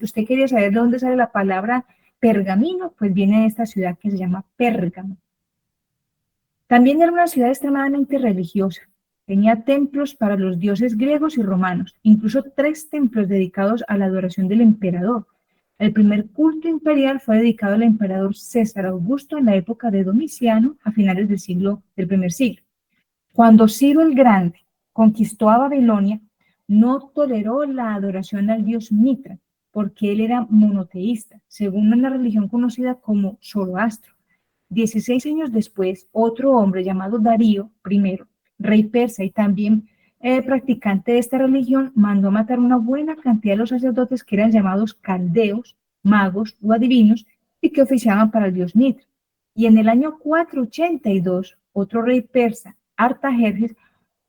usted quería saber de dónde sale la palabra pergamino, pues viene de esta ciudad que se llama Pérgamo. También era una ciudad extremadamente religiosa. Tenía templos para los dioses griegos y romanos, incluso 3 templos dedicados a la adoración del emperador. El primer culto imperial fue dedicado al emperador César Augusto en la época de Domiciano, a finales del primer siglo. Cuando Ciro el Grande conquistó a Babilonia, no toleró la adoración al dios Mitra, porque él era monoteísta, según una religión conocida como Zoroastro. 16 años después, otro hombre llamado Darío I, rey persa y también practicante de esta religión, mandó matar una buena cantidad de los sacerdotes que eran llamados caldeos, magos o adivinos y que oficiaban para el dios Mitra. Y en el año 482, otro rey persa, Artajerjes,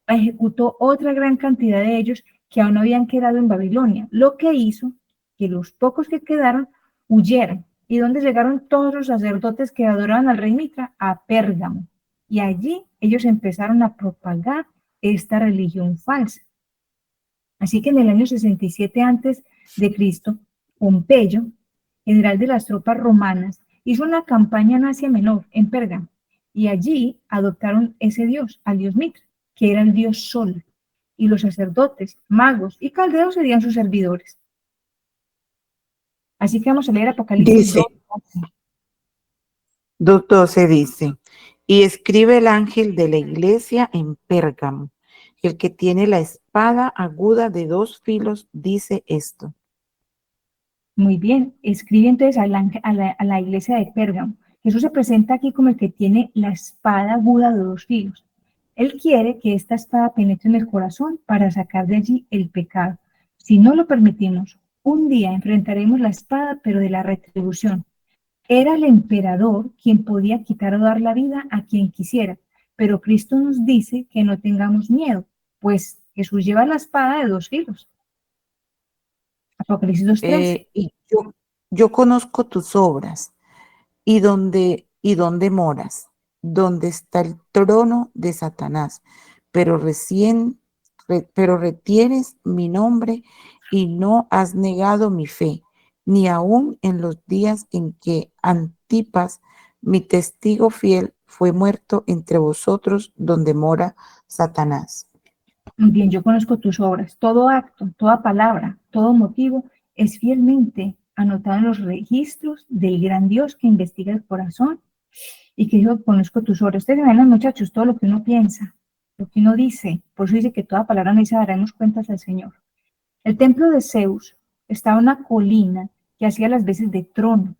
ejecutó otra gran cantidad de ellos que aún habían quedado en Babilonia, lo que hizo que los pocos que quedaron huyeran. ¿Y dónde llegaron todos los sacerdotes que adoraban al rey Mitra? A Pérgamo. Y allí ellos empezaron a propagar esta religión falsa. Así que en el año 67 antes de Cristo, Pompeyo, general de las tropas romanas, hizo una campaña en Asia Menor, en Pérgamo, y allí adoptaron ese dios, al dios Mitra, que era el dios Sol, y los sacerdotes, magos y caldeos serían sus servidores. Así que vamos a leer Apocalipsis Dice, 2:12. 2:12 dice, y escribe el ángel de la iglesia en Pérgamo, el que tiene la espada aguda de 2 filos, dice esto. Muy bien, escribe entonces a la iglesia de Pérgamo. Jesús se presenta aquí como el que tiene la espada aguda de 2 filos. Él quiere que esta espada penetre en el corazón para sacar de allí el pecado. Si no lo permitimos, un día enfrentaremos la espada, pero de la retribución. Era el emperador quien podía quitar o dar la vida a quien quisiera, pero Cristo nos dice que no tengamos miedo, pues Jesús lleva la espada de 2 filos. Apocalipsis 2:13. Y yo conozco tus obras y dónde moras, donde está el trono de Satanás, pero pero retienes mi nombre y no has negado mi fe, ni aun en los días en que Antipas, mi testigo fiel, fue muerto entre vosotros donde mora Satanás. Bien, yo conozco tus obras. Todo acto, toda palabra, todo motivo es fielmente anotado en los registros del gran Dios que investiga el corazón y que yo conozco tus obras. Ustedes ven, muchachos, todo lo que uno piensa, lo que uno dice. Por eso dice que toda palabra no se daremos cuentas al Señor. El templo de Zeus estaba en una colina que hacía las veces de trono.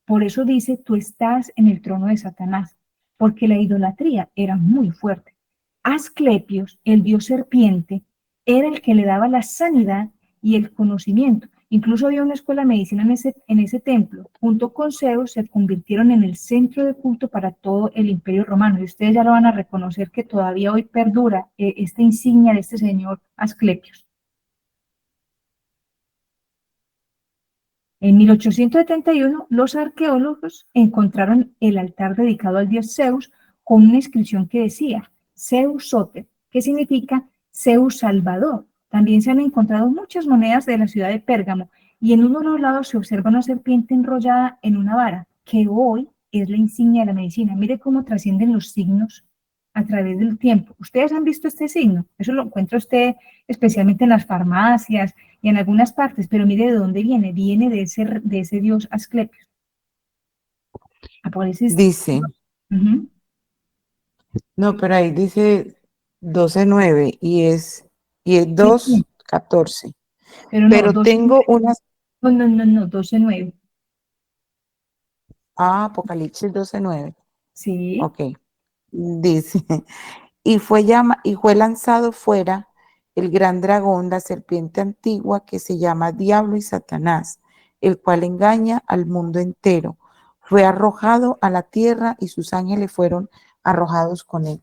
Por eso dice, tú estás en el trono de Satanás, porque la idolatría era muy fuerte. Asclepios, el dios serpiente, era el que le daba la sanidad y el conocimiento. Incluso había una escuela de medicina en ese templo. Junto con Zeus se convirtieron en el centro de culto para todo el imperio romano. Y ustedes ya lo van a reconocer que todavía hoy perdura esta insignia de este señor Asclepios. En 1871, los arqueólogos encontraron el altar dedicado al dios Zeus con una inscripción que decía Zeus Soter, que significa Zeus Salvador. También se han encontrado muchas monedas de la ciudad de Pérgamo y en uno de los lados se observa una serpiente enrollada en una vara, que hoy es la insignia de la medicina. Mire cómo trascienden los signos a través del tiempo. ¿Ustedes han visto este signo? Eso lo encuentra usted especialmente en las farmacias y en algunas partes, pero mire de dónde viene. Viene de ese dios Asclepios. Apocalipsis. Dice, no, pero ahí dice 12:9 y es Sí, sí, 2:14. pero no, Pero 12, tengo unas, no, 12:9. Apocalipsis 12:9. Sí, Ok. Dice, y fue lanzado fuera el gran dragón, la serpiente antigua que se llama Diablo y Satanás, el cual engaña al mundo entero. Fue arrojado a la tierra y sus ángeles fueron arrojados con él.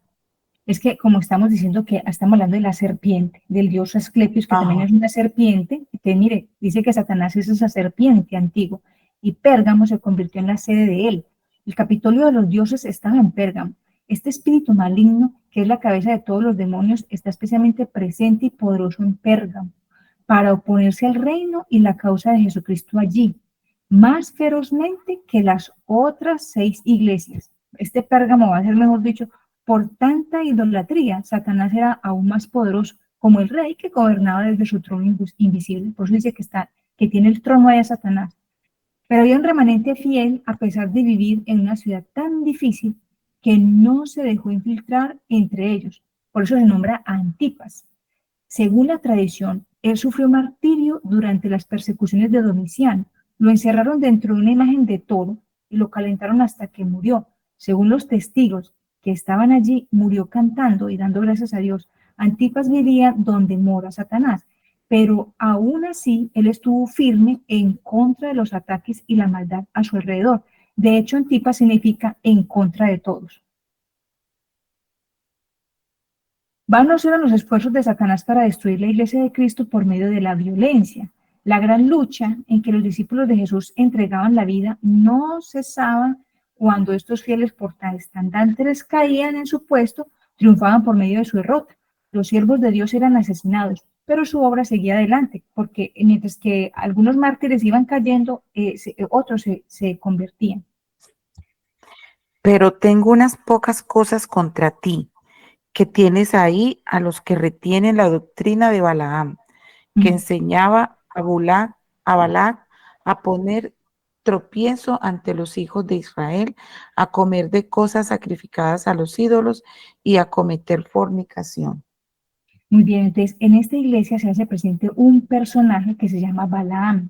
es que como estamos diciendo que estamos hablando de la serpiente, del dios Asclepios, que también Ajá. es una serpiente, que mire, dice que Satanás es esa serpiente antigua, y Pérgamo se convirtió en la sede de él. El Capitolio de los dioses estaba en Pérgamo. Este espíritu maligno, que es la cabeza de todos los demonios, está especialmente presente y poderoso en Pérgamo. para oponerse al reino y la causa de Jesucristo allí, más ferozmente que las otras 6 iglesias. Este Pérgamo va a ser, mejor dicho, por tanta idolatría, Satanás era aún más poderoso, como el rey que gobernaba desde su trono invisible. Por eso dice que tiene el trono de Satanás. Pero había un remanente fiel a pesar de vivir en una ciudad tan difícil que no se dejó infiltrar entre ellos. Por eso se nombra a Antipas. Según la tradición, él sufrió martirio durante las persecuciones de Domiciano. Lo encerraron dentro de una imagen de toro y lo calentaron hasta que murió. Según los testigos que estaban allí, murió cantando y dando gracias a Dios. Antipas vivía donde mora Satanás, pero aún así él estuvo firme en contra de los ataques y la maldad a su alrededor. De hecho, Antipas significa en contra de todos. Vanos eran los esfuerzos de Satanás para destruir la iglesia de Cristo por medio de la violencia. La gran lucha en que los discípulos de Jesús entregaban la vida no cesaba cuando estos fieles protestantes caían en su puesto, triunfaban por medio de su derrota. Los siervos de Dios eran asesinados, pero su obra seguía adelante, porque mientras que algunos mártires iban cayendo, otros se convertían. Pero tengo unas pocas cosas contra ti, que tienes ahí a los que retienen la doctrina de Balaam, que enseñaba a Balac a poner tropiezo ante los hijos de Israel, a comer de cosas sacrificadas a los ídolos y a cometer fornicación. Muy bien, entonces en esta iglesia se hace presente un personaje que se llama Balaam.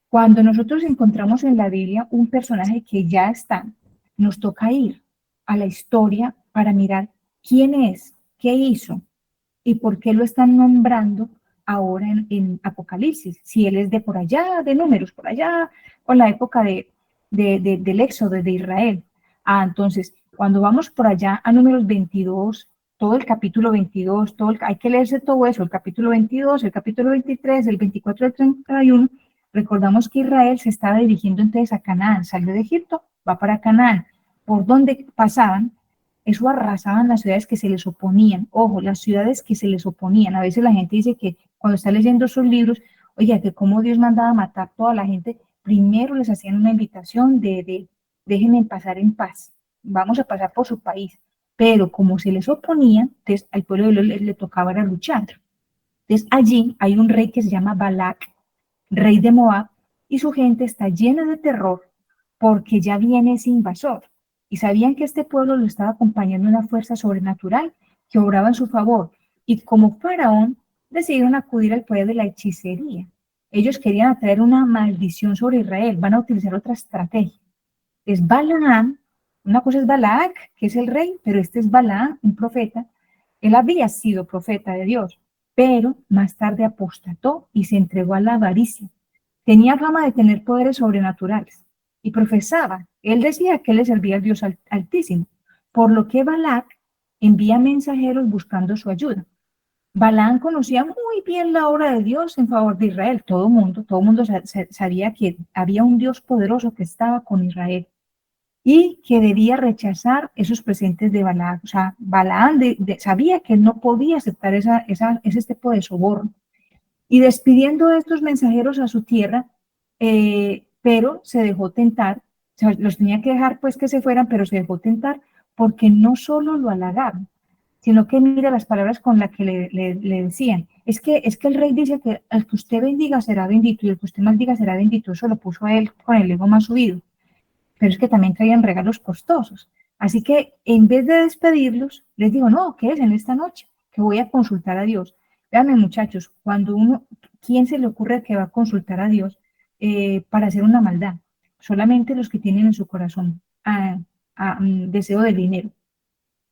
Cuando nosotros encontramos en la Biblia un personaje que ya está, nos toca ir a la historia para mirar quién es, qué hizo y por qué lo están nombrando ahora Apocalipsis. Si él es de por allá, de Números, por allá, con la época del Éxodo de Israel. Entonces, cuando vamos por allá a Números 22, todo el capítulo 22, hay que leerse todo eso, el capítulo 22, el capítulo 23, el 24 al 31, recordamos que Israel se estaba dirigiendo entonces a Canaán, salió de Egipto, va para Canaán, por donde pasaban, eso arrasaban las ciudades que se les oponían. Ojo, las ciudades que se les oponían. A veces la gente dice que cuando está leyendo esos libros, oye, que cómo Dios mandaba a matar toda la gente, primero les hacían una invitación de déjenme pasar en paz, vamos a pasar por su país. Pero como se les oponían, entonces al pueblo de Dios le tocaba era luchar. Entonces allí hay un rey que se llama Balac, rey de Moab, y su gente está llena de terror porque ya viene ese invasor. Y sabían que este pueblo lo estaba acompañando una fuerza sobrenatural que obraba en su favor. Y como faraón, decidieron acudir al poder de la hechicería. Ellos querían atraer una maldición sobre Israel. Van a utilizar otra estrategia. Es Balaam, una cosa es Balac, que es el rey, pero este es Balaam, un profeta. Él había sido profeta de Dios, pero más tarde apostató y se entregó a la avaricia. Tenía fama de tener poderes sobrenaturales y profesaba, él decía que él le servía al Dios Altísimo, por lo que Balac envía mensajeros buscando su ayuda. Balaam conocía muy bien la obra de Dios en favor de Israel. Todo mundo sabía que había un Dios poderoso que estaba con Israel y que debía rechazar esos presentes de Balaam. O sea, Balaam sabía que él no podía aceptar ese tipo de soborno. Y despidiendo a estos mensajeros a su tierra, pero se dejó tentar, o sea, los tenía que dejar pues que se fueran, pero se dejó tentar porque no solo lo halagaron, sino que mira las palabras con las que le decían, es que el rey dice que el que usted bendiga será bendito y el que usted maldiga será bendito. Eso lo puso a él con el ego más subido, pero es que también traían regalos costosos. Así que en vez de despedirlos, les digo, no, ¿qué es en esta noche? Que voy a consultar a Dios. Véanme, muchachos, ¿quién se le ocurre que va a consultar a Dios para hacer una maldad? Solamente los que tienen en su corazón deseo de dinero.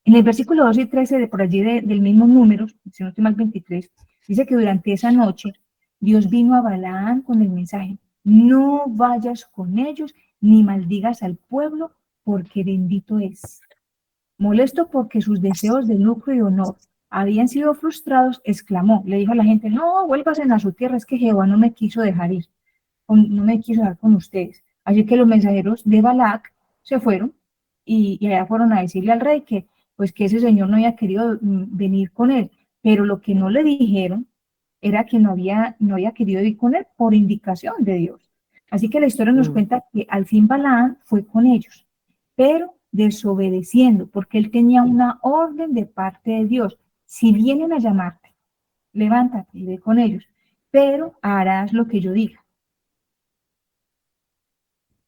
En el versículo 2 y 13 de por allí del mismo número, si no estoy mal 23, dice que durante esa noche Dios vino a Balaam con el mensaje, no vayas con ellos ni maldigas al pueblo porque bendito es. Molesto porque sus deseos de lucro y honor habían sido frustrados, exclamó, le dijo a la gente, no, vuélvase a su tierra, es que Jehová no me quiso dejar ir, no me quiso dar con ustedes. Así que los mensajeros de Balac se fueron y allá fueron a decirle al rey que ese señor no había querido venir con él. Pero lo que no le dijeron era que no había querido ir con él por indicación de Dios. Así que la historia nos mm, cuenta que al fin Balaam fue con ellos, pero desobedeciendo, porque él tenía una orden de parte de Dios. Si vienen a llamarte, levántate y ve con ellos, pero harás lo que yo diga.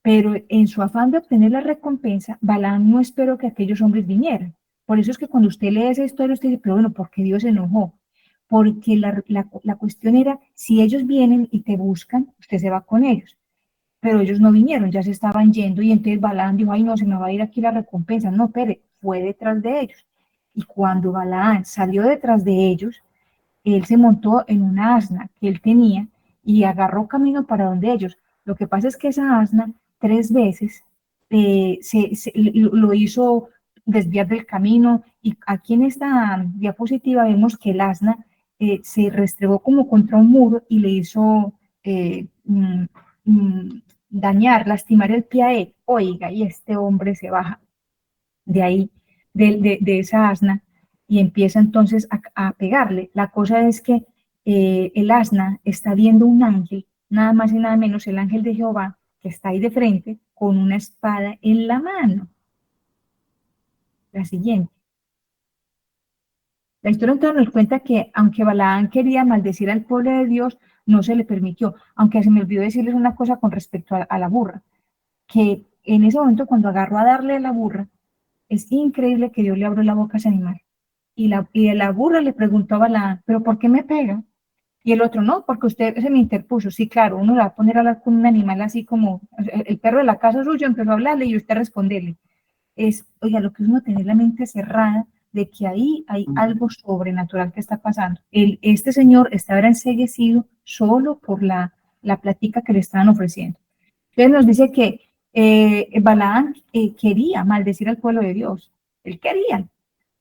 Pero en su afán de obtener la recompensa, Balaam no esperó que aquellos hombres vinieran. Por eso es que cuando usted lee esa historia, usted dice, pero bueno, ¿por qué Dios se enojó? Porque la cuestión era, si ellos vienen y te buscan, usted se va con ellos. Pero ellos no vinieron, ya se estaban yendo, y entonces Balaam dijo, ay no, se me va a ir aquí la recompensa. No, espere, fue detrás de ellos. Y cuando Balaam salió detrás de ellos, él se montó en una asna que él tenía y agarró camino para donde ellos. Lo que pasa es que esa asna 3 veces lo hizo desviar del camino, y aquí en esta diapositiva vemos que el asna se restregó como contra un muro y le hizo dañar, lastimar el pie a él. Oiga, y este hombre se baja de ahí, de esa asna, y empieza entonces a pegarle. La cosa es que el asna está viendo un ángel, nada más y nada menos el ángel de Jehová, que está ahí de frente, con una espada en la mano. La siguiente. La historia entonces nos cuenta que aunque Balaán quería maldecir al pueblo de Dios, no se le permitió. Aunque se me olvidó decirles una cosa con respecto a la burra, que en ese momento cuando agarró a darle a la burra, es increíble que Dios le abrió la boca a ese animal. Y la burra le preguntó a Balaam, ¿pero por qué me pega? Y el otro, no, porque usted se me interpuso. Sí, claro, uno le va a poner a hablar con un animal así como el perro de la casa suyo empezó a hablarle y usted responderle. Oiga, lo que es uno tener la mente cerrada de que ahí hay mm. algo sobrenatural que está pasando. Este señor estaba enceguecido solo por la plática que le estaban ofreciendo. Entonces nos dice que Balaam quería maldecir al pueblo de Dios. Él quería,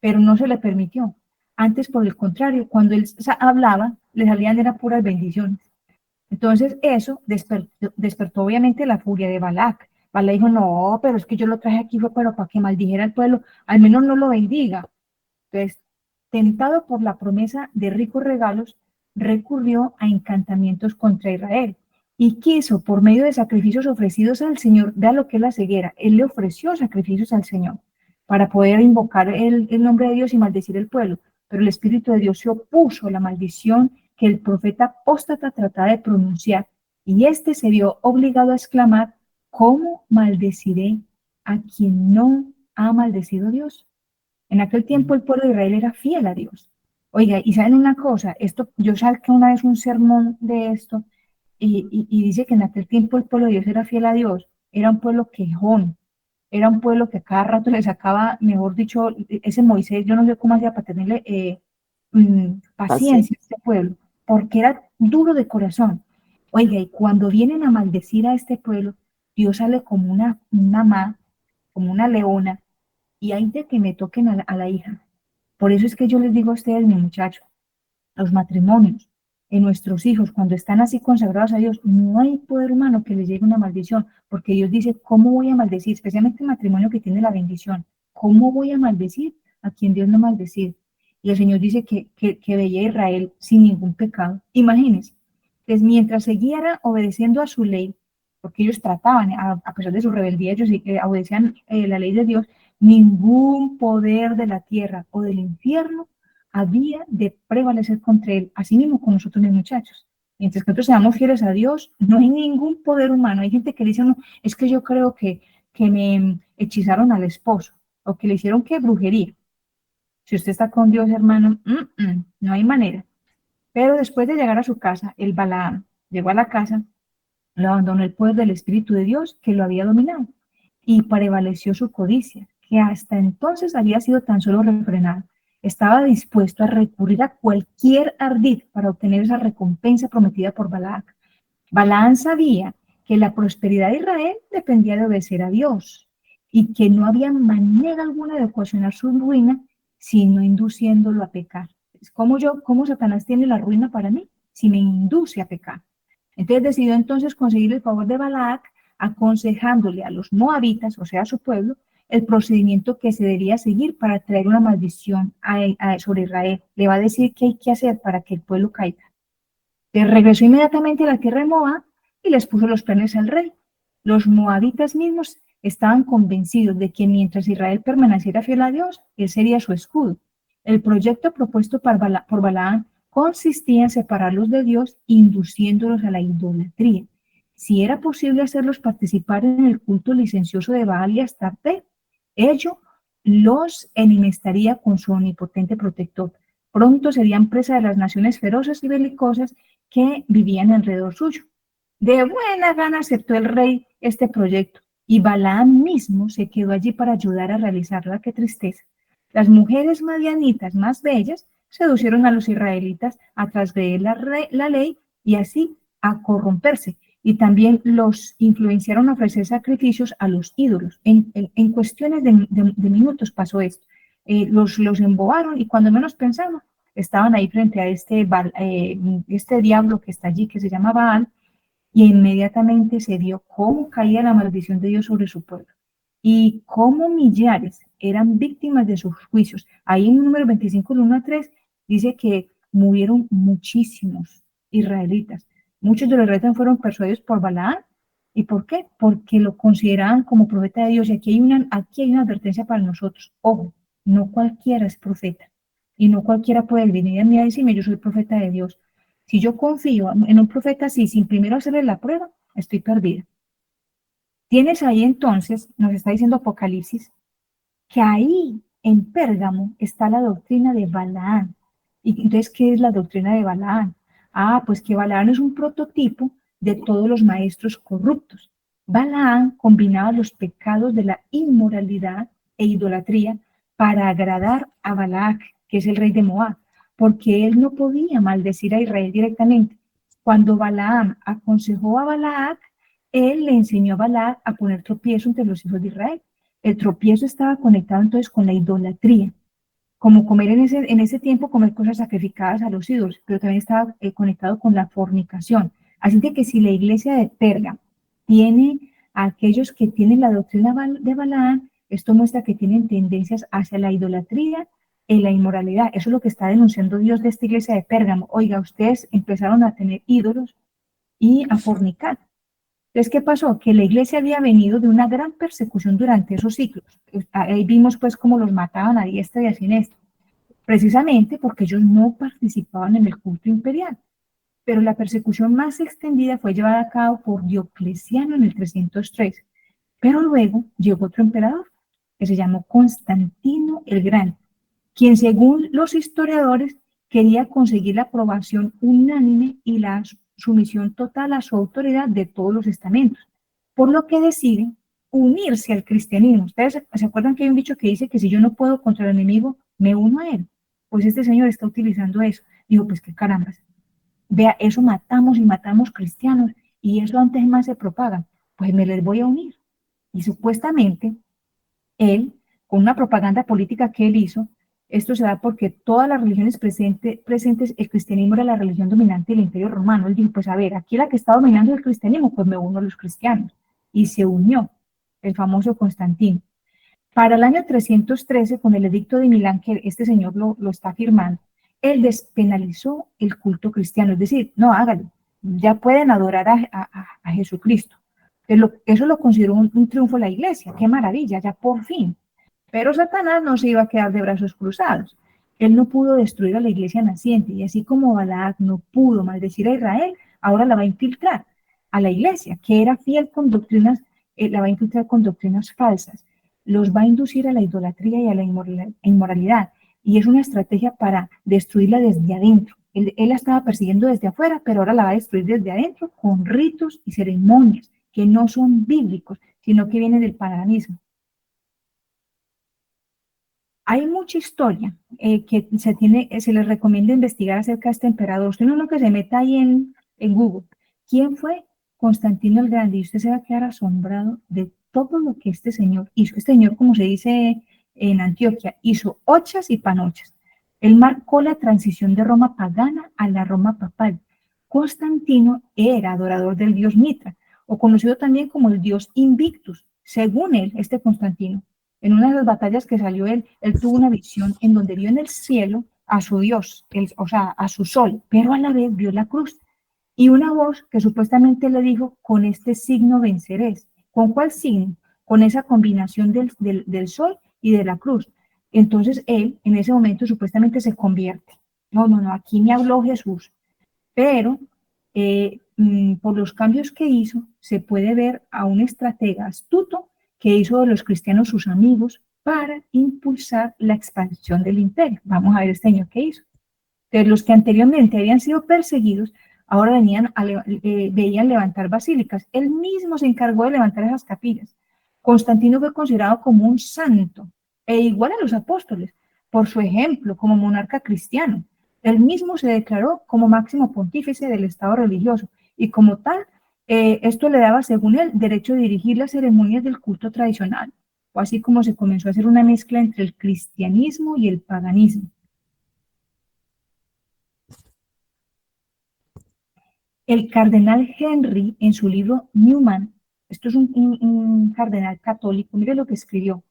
pero no se le permitió. Antes, por el contrario, cuando él hablaba, le salían era puras bendiciones. Entonces eso despertó obviamente la furia de Balac. Balac dijo, no, pero es que yo lo traje aquí fue para que maldijera al pueblo, al menos no lo bendiga. Entonces, tentado por la promesa de ricos regalos, recurrió a encantamientos contra Israel y quiso, por medio de sacrificios ofrecidos al Señor, vea lo que es la ceguera, él le ofreció sacrificios al Señor para poder invocar el nombre de Dios y maldecir el pueblo, pero el Espíritu de Dios se opuso a la maldición que el profeta apóstata trataba de pronunciar, y éste se vio obligado a exclamar, ¿cómo maldeciré a quien no ha maldecido Dios? En aquel tiempo el pueblo de Israel era fiel a Dios. Oiga, y saben una cosa, yo saqué una vez un sermón de esto, y dice que en aquel tiempo el pueblo de Dios era fiel a Dios, era un pueblo quejón, era un pueblo que cada rato le sacaba, mejor dicho, ese Moisés, yo no sé cómo hacía para tenerle Así. paciencia a este pueblo, porque era duro de corazón. Oiga, y cuando vienen a maldecir a este pueblo, Dios sale como una mamá, como una leona, y hay de que me toquen a la hija. Por eso es que yo les digo a ustedes, mi muchacho, los matrimonios, en nuestros hijos, cuando están así consagrados a Dios, no hay poder humano que les llegue una maldición, porque Dios dice, ¿cómo voy a maldecir? Especialmente el matrimonio que tiene la bendición. ¿Cómo voy a maldecir a quien Dios no maldecir? Y el Señor dice que veía a Israel sin ningún pecado. Imagínense, pues mientras siguiera obedeciendo a su ley, porque ellos trataban, a pesar de su rebeldía, ellos obedecían la ley de Dios, ningún poder de la tierra o del infierno había de prevalecer contra él, así mismo con nosotros mis muchachos. Mientras que nosotros seamos fieles a Dios, no hay ningún poder humano. Hay gente que dice, no, es que yo creo que me hechizaron al esposo, o que le hicieron que brujería. Si usted está con Dios, hermano, no hay manera. Pero después de llegar a su casa, el Balaam llegó a la casa, lo abandonó el poder del Espíritu de Dios que lo había dominado, y prevaleció su codicia, que hasta entonces había sido tan solo refrenada. Estaba dispuesto a recurrir a cualquier ardid para obtener esa recompensa prometida por Balac. Balaam sabía que la prosperidad de Israel dependía de obedecer a Dios y que no había manera alguna de ocasionar su ruina sino induciéndolo a pecar. ¿Cómo Satanás tiene la ruina para mí? Si me induce a pecar. Entonces decidió entonces conseguir el favor de Balac, aconsejándole a los moabitas, o sea, a su pueblo, el procedimiento que se debía seguir para traer una maldición sobre Israel. Le va a decir qué hay que hacer para que el pueblo caiga. Entonces regresó inmediatamente a la tierra de Moab y les puso los planes al rey. Los moabitas mismos estaban convencidos de que mientras Israel permaneciera fiel a Dios, él sería su escudo. El proyecto propuesto por Balaam consistía en separarlos de Dios, induciéndolos a la idolatría. Si era posible hacerlos participar en el culto licencioso de Baal y Astarte, ello los enemestaría con su omnipotente protector. Pronto serían presa de las naciones feroces y belicosas que vivían alrededor suyo. De buena gana aceptó el rey este proyecto y Balaam mismo se quedó allí para ayudar a realizarla. ¡Qué tristeza! Las mujeres madianitas más bellas seducieron a los israelitas a transgredir la ley y así a corromperse. Y también los influenciaron a ofrecer sacrificios a los ídolos. En cuestiones de minutos pasó esto. Los embobaron y cuando menos pensaban, estaban ahí frente a este diablo que está allí, que se llama Baal, y inmediatamente se vio cómo caía la maldición de Dios sobre su pueblo y cómo millares eran víctimas de sus juicios. Ahí en el número 25, 1 a 3, dice que murieron muchísimos israelitas. Muchos de los israelitas fueron persuadidos por Balaam. ¿Y por qué? Porque lo consideraban como profeta de Dios. Y aquí hay una advertencia para nosotros. Ojo, no cualquiera es profeta. Y no cualquiera puede venir a mí a decirme, yo soy profeta de Dios. Si yo confío en un profeta así, sin primero hacerle la prueba, estoy perdida. Tienes ahí entonces, nos está diciendo Apocalipsis, que ahí en Pérgamo está la doctrina de Balaam. ¿Y entonces qué es la doctrina de Balaam? Pues que Balaam es un prototipo de todos los maestros corruptos. Balaam combinaba los pecados de la inmoralidad e idolatría para agradar a Balac, que es el rey de Moab, porque él no podía maldecir a Israel directamente. Cuando Balaam aconsejó a Balac, él le enseñó a Balac a poner tropiezo entre los hijos de Israel. El tropiezo estaba conectado entonces con la idolatría, como comer en ese tiempo, comer cosas sacrificadas a los ídolos, pero también estaba conectado con la fornicación. Así que si la iglesia de Perga tiene a aquellos que tienen la doctrina de Balaam, esto muestra que tienen tendencias hacia la idolatría y la inmoralidad. Eso es lo que está denunciando Dios de esta iglesia de Pérgamo. Oiga, ustedes empezaron a tener ídolos y a fornicar. Entonces, ¿qué pasó? Que la iglesia había venido de una gran persecución durante esos siglos. Ahí vimos pues cómo los mataban a diestra y a siniestra, precisamente porque ellos no participaban en el culto imperial. Pero la persecución más extendida fue llevada a cabo por Diocleciano en el 303. Pero luego llegó otro emperador que se llamó Constantino el Grande, quien según los historiadores quería conseguir la aprobación unánime y la sumisión total a su autoridad de todos los estamentos, por lo que decide unirse al cristianismo. Ustedes se acuerdan que hay un dicho que dice que si yo no puedo contra el enemigo, me uno a él. Pues este señor está utilizando eso. Digo, pues qué carambas. Vea, eso matamos y matamos cristianos y eso antes más se propaga. Pues me les voy a unir. Y supuestamente él, con una propaganda política que él hizo, esto se da porque todas las religiones presentes, el cristianismo era la religión dominante del Imperio Romano. Él dijo, pues a ver, aquí la que está dominando es el cristianismo, pues me uno a los cristianos. Y se unió el famoso Constantino. Para el año 313, con el edicto de Milán, que este señor lo está firmando, él despenalizó el culto cristiano, es decir, no, hágalo, ya pueden adorar a Jesucristo. Eso lo consideró un triunfo de la iglesia, qué maravilla, ya por fin. Pero Satanás no se iba a quedar de brazos cruzados. Él no pudo destruir a la iglesia naciente, y así como Balac no pudo maldecir a Israel, ahora la va a infiltrar a la iglesia, que era fiel con doctrinas, la va a infiltrar con doctrinas falsas. Los va a inducir a la idolatría y a la inmoralidad, y es una estrategia para destruirla desde adentro. Él la estaba persiguiendo desde afuera, pero ahora la va a destruir desde adentro con ritos y ceremonias que no son bíblicos, sino que vienen del paganismo. Hay mucha historia que se les recomienda investigar acerca de este emperador. Usted no que se meta ahí en Google. ¿Quién fue Constantino el Grande? Y usted se va a quedar asombrado de todo lo que este señor hizo. Este señor, como se dice en Antioquia, hizo ochas y panochas. Él marcó la transición de Roma pagana a la Roma papal. Constantino era adorador del dios Mitra, o conocido también como el dios Invictus. Según él, este Constantino, en una de las batallas que salió él tuvo una visión en donde vio en el cielo a su Dios, o sea, a su sol, pero a la vez vio la cruz. y una voz que supuestamente le dijo, con este signo venceréis. ¿Con cuál signo? Con esa combinación del sol y de la cruz. Entonces él en ese momento supuestamente se convierte. No, no, no, aquí me habló Jesús, pero por los cambios que hizo, se puede ver a un estratega astuto que hizo de los cristianos sus amigos para impulsar la expansión del imperio. Vamos a ver este año qué hizo. Entonces, los que anteriormente habían sido perseguidos, ahora veían levantar basílicas. Él mismo se encargó de levantar esas capillas. Constantino fue considerado como un santo, e igual a los apóstoles, por su ejemplo como monarca cristiano. Él mismo se declaró como máximo pontífice del Estado religioso, y como tal, esto le daba, según él, derecho a dirigir las ceremonias del culto tradicional, o así como se comenzó a hacer una mezcla entre el cristianismo y el paganismo. El cardenal Henry, en su libro Newman, esto es un cardenal católico, mire lo que escribió.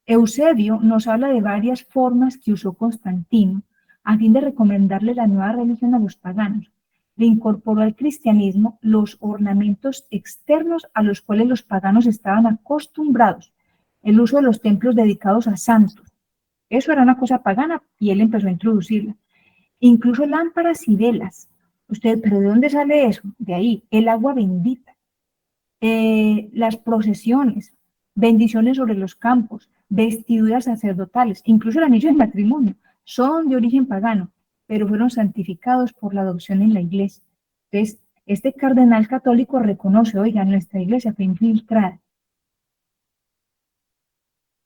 Eusebio nos habla de varias formas que usó Constantino a fin de recomendarle la nueva religión a los paganos. Le incorporó al cristianismo los ornamentos externos a los cuales los paganos estaban acostumbrados, el uso de los templos dedicados a santos. Eso era una cosa pagana y él empezó a introducirla. Incluso lámparas y velas. Usted, ¿pero de dónde sale eso? De ahí, el agua bendita, las procesiones, bendiciones sobre los campos, vestiduras sacerdotales, incluso el anillo de matrimonio, son de origen pagano, pero fueron santificados por la adopción en la iglesia. Entonces, este cardenal católico reconoce, oiga, nuestra iglesia fue infiltrada.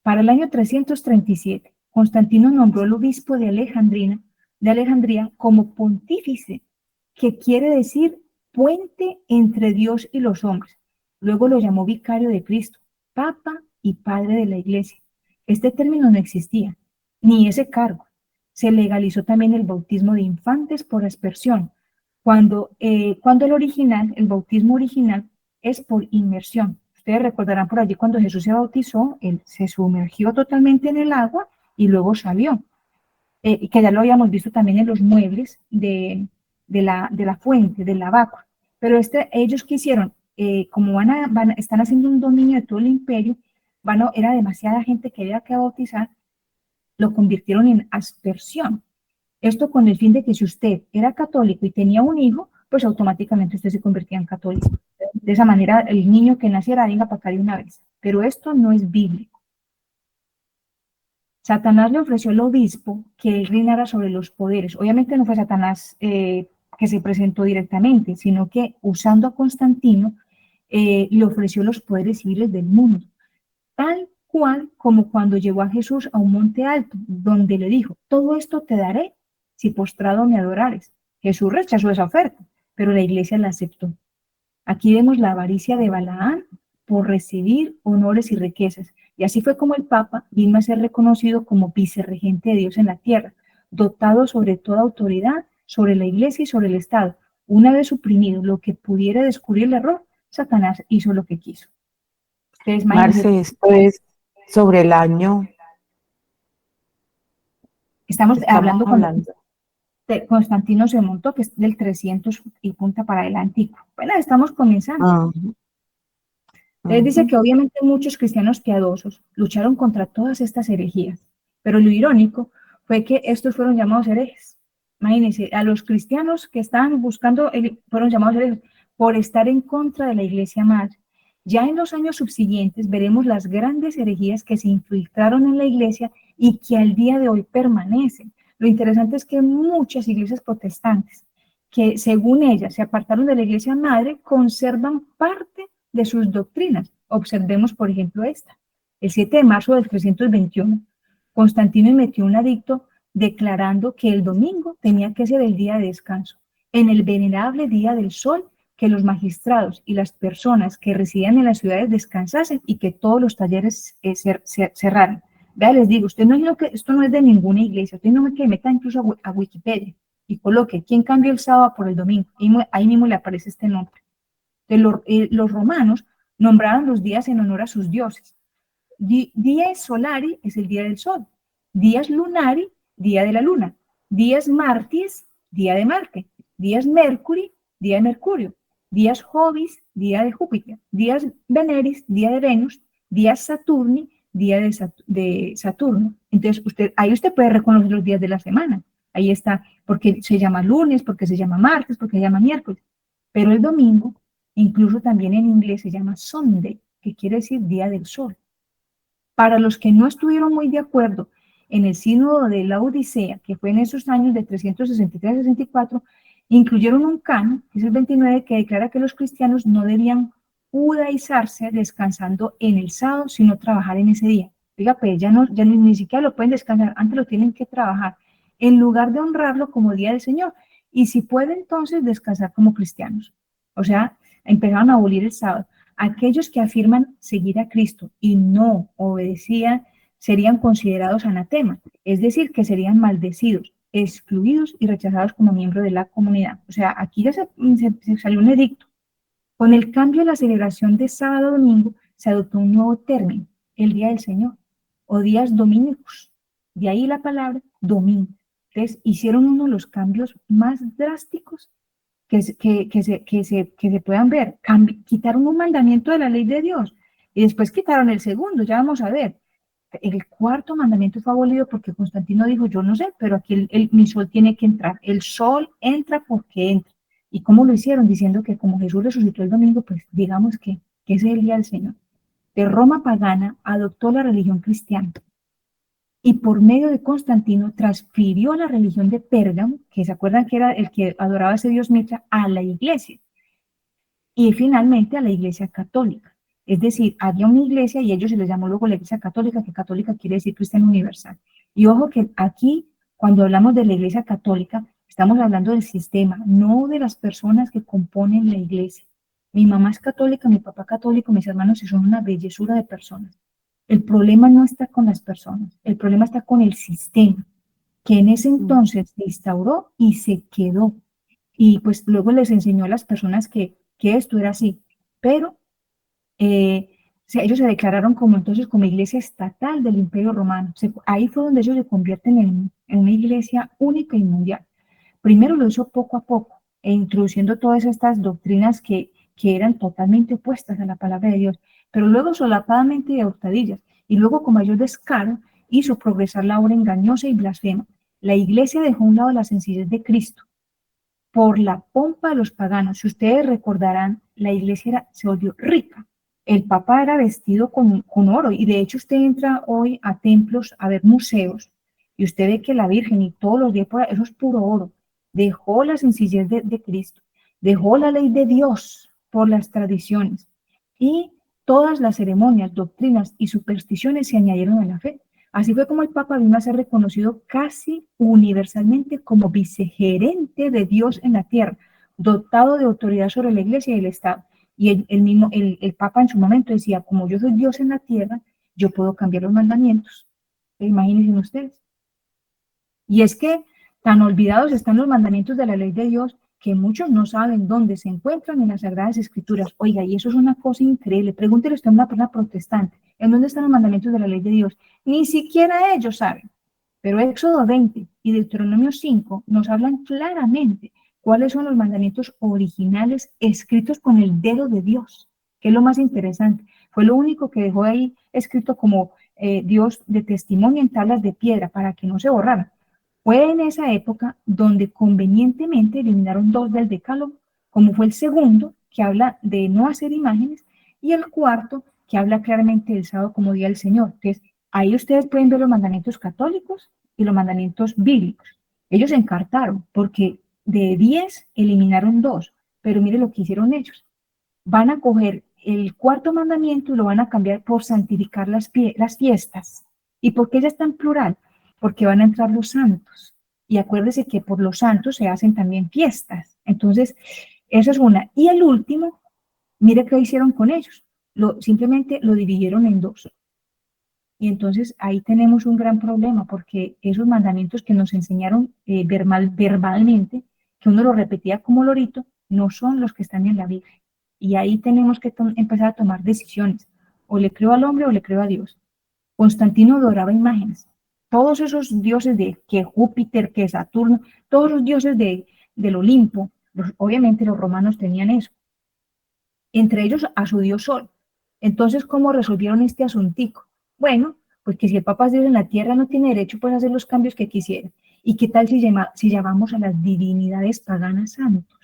Para el año 337, Constantino nombró al obispo de Alejandría como pontífice, que quiere decir puente entre Dios y los hombres. Luego lo llamó vicario de Cristo, papa y padre de la iglesia. Este término no existía, ni ese cargo. Se legalizó también el bautismo de infantes por aspersión, cuando el bautismo original es por inmersión. Ustedes recordarán por allí cuando Jesús se bautizó, él se sumergió totalmente en el agua y luego salió. Que ya lo habíamos visto también en los muebles de la fuente, del lavacro. Pero ellos quisieron, como están haciendo un dominio de todo el imperio, era demasiada gente que había que bautizar, lo convirtieron en aspersión. Esto con el fin de que si usted era católico y tenía un hijo, pues automáticamente usted se convertía en católico. De esa manera, el niño que naciera venga para acá de una vez. Pero esto no es bíblico. Satanás le ofreció al obispo que él reinara sobre los poderes. Obviamente no fue Satanás que se presentó directamente, sino que usando a Constantino, le ofreció los poderes civiles del mundo, tal cual como cuando llevó a Jesús a un monte alto, donde le dijo, todo esto te daré si postrado me adorares. Jesús rechazó esa oferta, pero la iglesia la aceptó. Aquí vemos la avaricia de Balaán por recibir honores y riquezas. Y así fue como el Papa vino a ser reconocido como vicerregente de Dios en la tierra, dotado sobre toda autoridad, sobre la iglesia y sobre el Estado. Una vez suprimido lo que pudiera descubrir el error, Satanás hizo lo que quiso. Ustedes, Marce, esto es sobre el año. Estamos hablando cuando Constantino se montó, que es del 300 y punta para adelante. Bueno, estamos comenzando. Entonces dice que obviamente muchos cristianos piadosos lucharon contra todas estas herejías, pero lo irónico fue que estos fueron llamados herejes. Imagínense, a los cristianos que estaban buscando fueron llamados herejes por estar en contra de la iglesia madre. Ya en los años subsiguientes veremos las grandes herejías que se infiltraron en la iglesia y que al día de hoy permanecen. Lo interesante es que muchas iglesias protestantes, que según ellas se apartaron de la iglesia madre, conservan parte de sus doctrinas. Observemos, por ejemplo, esta. El 7 de marzo del 321, Constantino emitió un edicto declarando que el domingo tenía que ser el día de descanso, en el venerable día del sol, que los magistrados y las personas que residían en las ciudades descansasen y que todos los talleres cerraran. Vea, les digo, esto no es de ninguna iglesia, usted no me meta incluso a Wikipedia y coloque quién cambió el sábado por el domingo, y ahí mismo le aparece este nombre. Los romanos nombraron los días en honor a sus dioses. Dies solari es el día del sol, días lunari, día de la luna, días martis, día de Marte, días mercury, día de Mercurio, días Jovis, día de Júpiter, días Veneris, día de Venus, días Saturni, día de Saturno. Entonces, ahí usted puede reconocer los días de la semana. Ahí está, porque se llama lunes, porque se llama martes, porque se llama miércoles. Pero el domingo, incluso también en inglés se llama Sunday, que quiere decir día del sol. Para los que no estuvieron muy de acuerdo en el sínodo de la Odisea, que fue en esos años de 363-64, incluyeron un canon, que es el 29, que declara que los cristianos no debían judaizarse descansando en el sábado, sino trabajar en ese día. Diga, pues ya ni siquiera lo pueden descansar, antes lo tienen que trabajar, en lugar de honrarlo como día del Señor. Y si pueden, entonces descansar como cristianos. O sea, empezaron a abolir el sábado. Aquellos que afirman seguir a Cristo y no obedecían serían considerados anatema, es decir, que serían maldecidos, excluidos y rechazados como miembros de la comunidad. O sea, aquí ya se salió un edicto. Con el cambio de la celebración de sábado a domingo, se adoptó un nuevo término, el Día del Señor, o días dominicos. De ahí la palabra domingo. Entonces, hicieron uno de los cambios más drásticos que se puedan ver. Quitaron un mandamiento de la ley de Dios y después quitaron el segundo, ya vamos a ver. El cuarto mandamiento fue abolido porque Constantino dijo, yo no sé, pero aquí mi sol tiene que entrar. El sol entra porque entra. ¿Y cómo lo hicieron? Diciendo que como Jesús resucitó el domingo, pues digamos que ese es el día del Señor. De Roma pagana adoptó la religión cristiana y por medio de Constantino transfirió la religión de Pérgamo, que se acuerdan que era el que adoraba a ese dios Mitra, a la iglesia y finalmente a la iglesia católica. Es decir, había una iglesia y ellos se les llamó luego la iglesia católica, que católica quiere decir cristiano universal. Y ojo que aquí, cuando hablamos de la iglesia católica, estamos hablando del sistema, no de las personas que componen la iglesia. Mi mamá es católica, mi papá católico, mis hermanos son una bellezura de personas. El problema no está con las personas, el problema está con el sistema, que en ese entonces se instauró y se quedó. Y pues luego les enseñó a las personas que esto era así, pero ellos se declararon como entonces como iglesia estatal del Imperio Romano. Ahí fue donde ellos se convierten en una iglesia única y mundial. Primero lo hizo poco a poco, introduciendo todas estas doctrinas que eran totalmente opuestas a la palabra de Dios, pero luego solapadamente y a hurtadillas, y luego con mayor descaro hizo progresar la obra engañosa y blasfema. La iglesia dejó a un lado la sencillez de Cristo por la pompa de los paganos. Si ustedes recordarán, la iglesia se volvió rica. El papa era vestido con oro y de hecho usted entra hoy a templos, a ver museos, y usted ve que la Virgen y todos los días, eso es puro oro. Dejó la sencillez de Cristo, dejó la ley de Dios por las tradiciones y todas las ceremonias, doctrinas y supersticiones se añadieron a la fe. Así fue como el Papa vino a ser reconocido casi universalmente como vicegerente de Dios en la tierra, dotado de autoridad sobre la iglesia y el Estado. Y el Papa en su momento decía, como yo soy Dios en la tierra, yo puedo cambiar los mandamientos. Imagínense ustedes. Y es que tan olvidados están los mandamientos de la ley de Dios que muchos no saben dónde se encuentran en las Sagradas Escrituras. Oiga, y eso es una cosa increíble. Pregúntele usted a una persona protestante, ¿en dónde están los mandamientos de la ley de Dios? Ni siquiera ellos saben. Pero Éxodo 20 y Deuteronomio 5 nos hablan claramente cuáles son los mandamientos originales escritos con el dedo de Dios, que es lo más interesante. Fue lo único que dejó ahí escrito como Dios de testimonio en tablas de piedra para que no se borrara. Fue en esa época donde convenientemente eliminaron 2 del decálogo, como fue el segundo, que habla de no hacer imágenes, y el cuarto, que habla claramente del sábado como día del Señor. Entonces, ahí ustedes pueden ver los mandamientos católicos y los mandamientos bíblicos. Ellos se encartaron porque de 10 eliminaron 2, pero mire lo que hicieron ellos. Van a coger el cuarto mandamiento y lo van a cambiar por santificar las fiestas. ¿Y por qué ya está en plural? Porque van a entrar los santos. Y acuérdese que por los santos se hacen también fiestas. Entonces, esa es una. Y el último, mire qué hicieron con ellos. Simplemente lo dividieron en 2. Y entonces ahí tenemos un gran problema porque esos mandamientos que nos enseñaron verbalmente, que uno lo repetía como lorito, no son los que están en la Biblia. Y ahí tenemos que empezar a tomar decisiones. O le creo al hombre o le creo a Dios. Constantino adoraba imágenes. Todos esos dioses que Júpiter, que Saturno, todos los dioses del Olimpo, Obviamente los romanos tenían eso. Entre ellos a su dios Sol. Entonces, ¿cómo resolvieron este asuntico? Bueno, pues que si el Papa es Dios en la tierra no tiene derecho pues, a hacer los cambios que quisiera. ¿Y qué tal si llamamos a las divinidades paganas santos?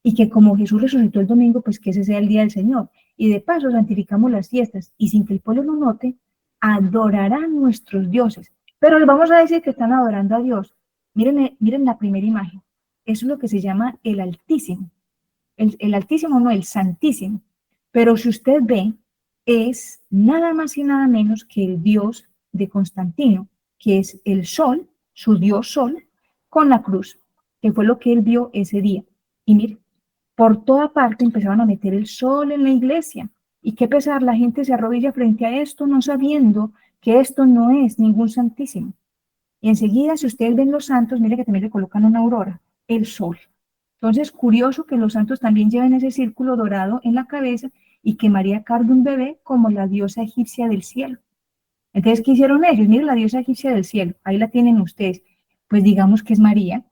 Y que como Jesús resucitó el domingo, pues que ese sea el día del Señor. Y de paso santificamos las fiestas y sin que el pueblo lo note, adorarán nuestros dioses. Pero les vamos a decir que están adorando a Dios. Miren la primera imagen. Eso es lo que se llama el Altísimo. El Altísimo no, el Santísimo. Pero si usted ve, es nada más y nada menos que el Dios de Constantino, que es el Sol, su Dios Sol, con la cruz, que fue lo que él vio ese día. Y mire, por toda parte empezaban a meter el sol en la iglesia. Y qué pesar, la gente se arrodilla frente a esto no sabiendo que esto no es ningún santísimo. Y enseguida, si ustedes ven los santos, mire que también le colocan una aurora, el sol. Entonces, curioso que los santos también lleven ese círculo dorado en la cabeza y que María cargue un bebé como la diosa egipcia del cielo. Entonces, ¿qué hicieron ellos? Miren la diosa egipcia del cielo, ahí la tienen ustedes. Pues digamos que es María,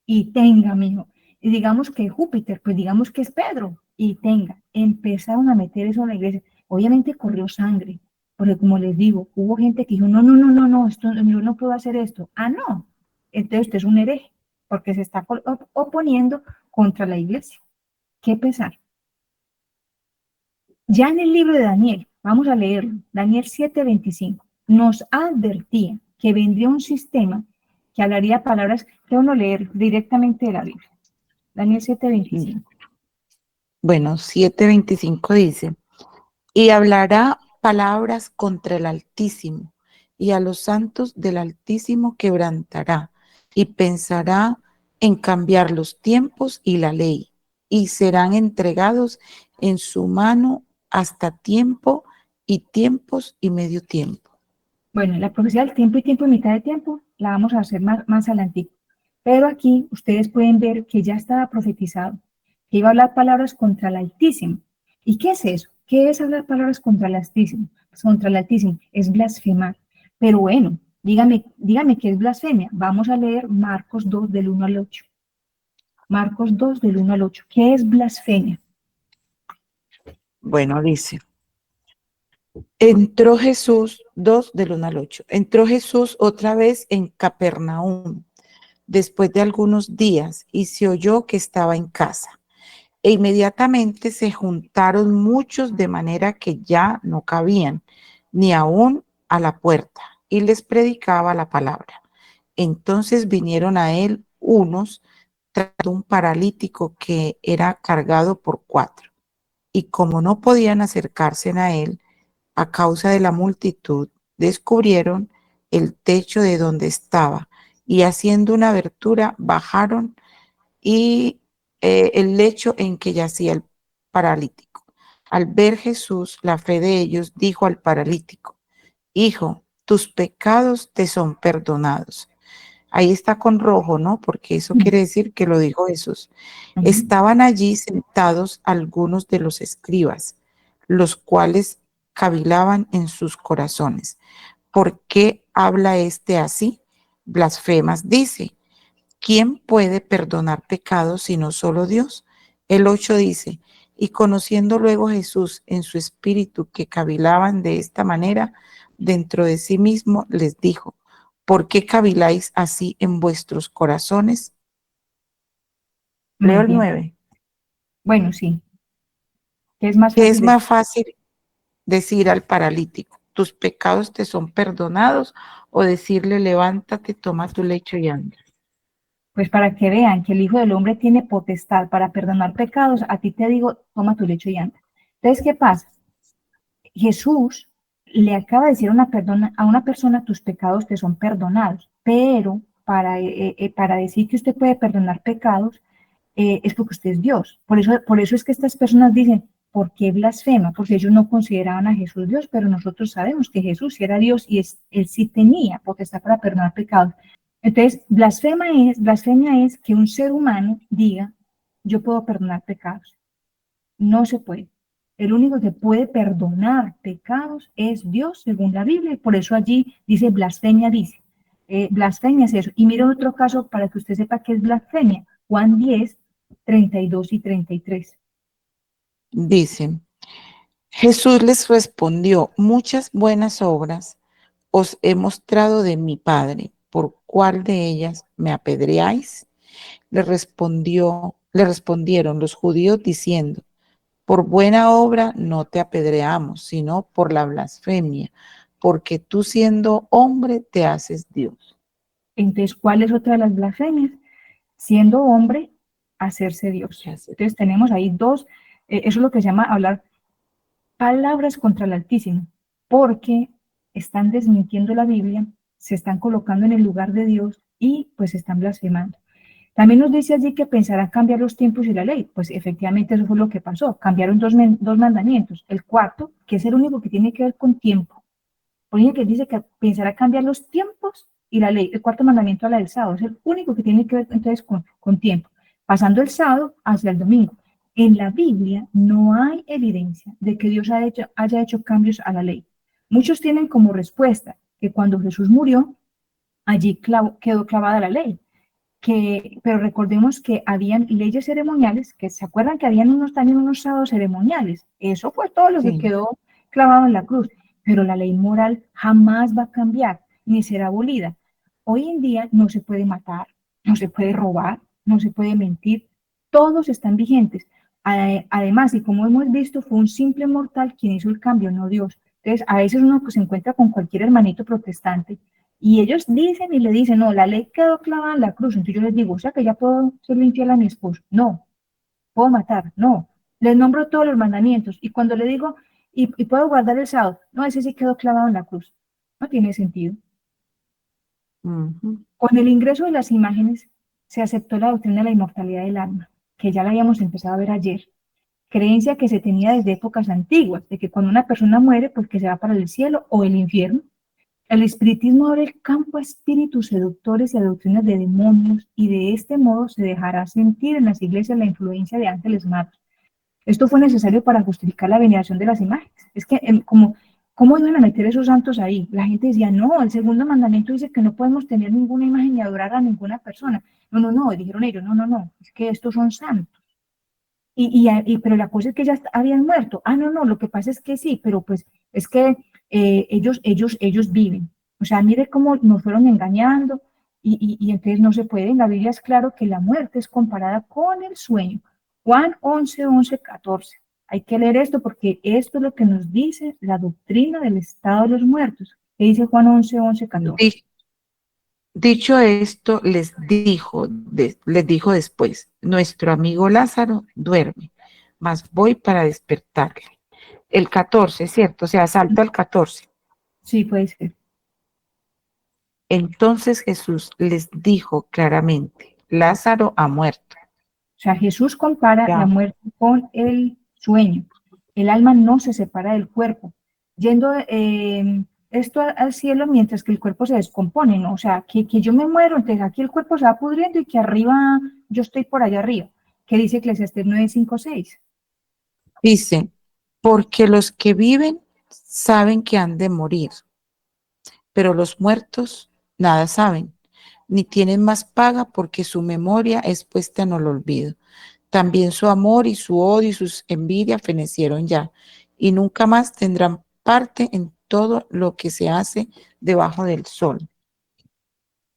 y tenga, mijo. Y digamos que Júpiter, pues digamos que es Pedro, y tenga. Empezaron a meter eso en la iglesia. Obviamente corrió sangre, porque como les digo, hubo gente que dijo, no, no, no, no, no, esto, yo no puedo hacer esto. Ah, no. Entonces usted es un hereje, porque se está oponiendo contra la iglesia. Qué pesar. Ya en el libro de Daniel, vamos a leerlo, Daniel 7:25, nos advertía que vendría un sistema que hablaría palabras que uno leer directamente de la Biblia. Daniel 7:25. Bueno, 7:25 dice, y hablará palabras contra el Altísimo, y a los santos del Altísimo quebrantará, y pensará en cambiar los tiempos y la ley, y serán entregados en su mano hasta tiempo y tiempos y medio tiempo. Bueno, la profecía del tiempo y tiempo y mitad de tiempo la vamos a hacer más adelante. Pero aquí ustedes pueden ver que ya estaba profetizado, que iba a hablar palabras contra el Altísimo. ¿Y qué es eso? ¿Qué es hablar palabras contra el Altísimo? Contra el Altísimo es blasfemar. Pero bueno, dígame qué es blasfemia. Vamos a leer Marcos 2 del 1 al 8. Marcos 2 del 1 al 8. ¿Qué es blasfemia? Bueno, dice, entró Jesús, 2 del 1 al 8, entró Jesús otra vez en Capernaum después de algunos días y se oyó que estaba en casa. E inmediatamente se juntaron muchos de manera que ya no cabían, ni aún a la puerta, y les predicaba la palabra. Entonces vinieron a él unos tras un paralítico que era cargado por 4, y como no podían acercarse a él a causa de la multitud, descubrieron el techo de donde estaba, y haciendo una abertura bajaron y el lecho en que yacía el paralítico. Al ver Jesús la fe de ellos, dijo al paralítico, hijo, tus pecados te son perdonados. Ahí está con rojo, ¿no? Porque eso quiere decir que lo dijo Jesús. Estaban allí sentados algunos de los escribas, los cuales cavilaban en sus corazones. ¿Por qué habla este así? Blasfemas, dice. ¿Quién puede perdonar pecados sino solo Dios? El 8 dice, y conociendo luego Jesús en su espíritu que cavilaban de esta manera, dentro de sí mismo les dijo, ¿por qué caviláis así en vuestros corazones? Muy Leo el bien. 9. Bueno, sí. ¿Qué es más ¿Qué es fácil más fácil decir al paralítico, tus pecados te son perdonados, o decirle, levántate, toma tu lecho y anda? Pues para que vean que el Hijo del Hombre tiene potestad para perdonar pecados, a ti te digo, toma tu lecho y anda. Entonces, ¿qué pasa? Jesús le acaba de decir a una persona, tus pecados te son perdonados, pero para decir que usted puede perdonar pecados, es porque usted es Dios. Por eso es que estas personas dicen, ¿por qué blasfema? Porque ellos no consideraban a Jesús Dios, pero nosotros sabemos que Jesús sí era Dios y él sí tenía potestad para perdonar pecados. Entonces, blasfemia es que un ser humano diga, yo puedo perdonar pecados. No se puede. El único que puede perdonar pecados es Dios, según la Biblia, y por eso allí dice blasfemia, blasfemia es eso. Y mire otro caso para que usted sepa qué es blasfemia. Juan 10, 32 y 33. Dice, Jesús les respondió, muchas buenas obras os he mostrado de mi Padre, ¿por cuál de ellas me apedreáis? Le respondieron los judíos diciendo, por buena obra no te apedreamos, sino por la blasfemia, porque tú siendo hombre te haces Dios. Entonces, ¿cuál es otra de las blasfemias? Siendo hombre, hacerse Dios. Entonces tenemos ahí dos, eso es lo que se llama hablar palabras contra el Altísimo, porque están desmintiendo la Biblia, se están colocando en el lugar de Dios y pues están blasfemando. También nos dice allí que pensará cambiar los tiempos y la ley. Pues efectivamente eso fue lo que pasó. Cambiaron dos mandamientos. El cuarto, que es el único que tiene que ver con tiempo. Oye, que dice que pensará cambiar los tiempos y la ley. El cuarto mandamiento, la del sábado, es el único que tiene que ver entonces con tiempo. Pasando el sábado hacia el domingo. En la Biblia no hay evidencia de que Dios haya hecho cambios a la ley. Muchos tienen como respuesta que cuando Jesús murió, allí quedó clavada la ley. Pero recordemos que habían leyes ceremoniales, que se acuerdan que habían también unos sábados ceremoniales. Eso fue todo lo que quedó clavado en la cruz. Pero la ley moral jamás va a cambiar, ni será abolida. Hoy en día no se puede matar, no se puede robar, no se puede mentir. Todos están vigentes. Además, y como hemos visto, fue un simple mortal quien hizo el cambio, no Dios. Entonces, a veces uno se encuentra con cualquier hermanito protestante y ellos dicen y le dicen, no, la ley quedó clavada en la cruz. Entonces yo les digo, o sea que ya puedo ser infiel a mi esposo. No, puedo matar. No, les nombro todos los mandamientos. Y cuando le digo, y puedo guardar el sábado, no, ese sí quedó clavado en la cruz. No tiene sentido. Con el ingreso de las imágenes se aceptó la doctrina de la inmortalidad del alma, que ya la habíamos empezado a ver ayer. Creencia que se tenía desde épocas antiguas, de que cuando una persona muere, pues que se va para el cielo o el infierno. El espiritismo abre el campo a espíritus seductores y a doctrinas de demonios, y de este modo se dejará sentir en las iglesias la influencia de ángeles malos. Esto fue necesario para justificar la veneración de las imágenes. Es que, ¿cómo iban a meter esos santos ahí? La gente decía, no, el segundo mandamiento dice que no podemos tener ninguna imagen ni adorar a ninguna persona. No, no, no, dijeron ellos, no, no, no, es que estos son santos. Pero la cosa es que ya habían muerto. Ah, no, no, lo que pasa es que sí, pero pues es que ellos viven. O sea, mire cómo nos fueron engañando y entonces no se puede. En la Biblia es claro que la muerte es comparada con el sueño. Juan 11, 11, 14. Hay que leer esto porque esto es lo que nos dice la doctrina del estado de los muertos. ¿Qué dice Juan 11, 11, 14? Dicho esto, les dijo después, nuestro amigo Lázaro duerme, mas voy para despertarle. El 14, ¿cierto? O sea, salta el 14. Sí, puede ser. Entonces Jesús les dijo claramente, Lázaro ha muerto. O sea, Jesús compara Ya. la muerte con el sueño. El alma no se separa del cuerpo, yendo esto al cielo mientras que el cuerpo se descompone, ¿no? O sea, que yo me muero, entonces aquí el cuerpo se va pudriendo y que arriba, yo estoy por allá arriba. ¿Qué dice Eclesiastés 9, 5, 6? Dice, porque los que viven saben que han de morir, pero los muertos nada saben, ni tienen más paga porque su memoria es puesta en el olvido. También su amor y su odio y sus envidias fenecieron ya, y nunca más tendrán parte en todo lo que se hace debajo del sol.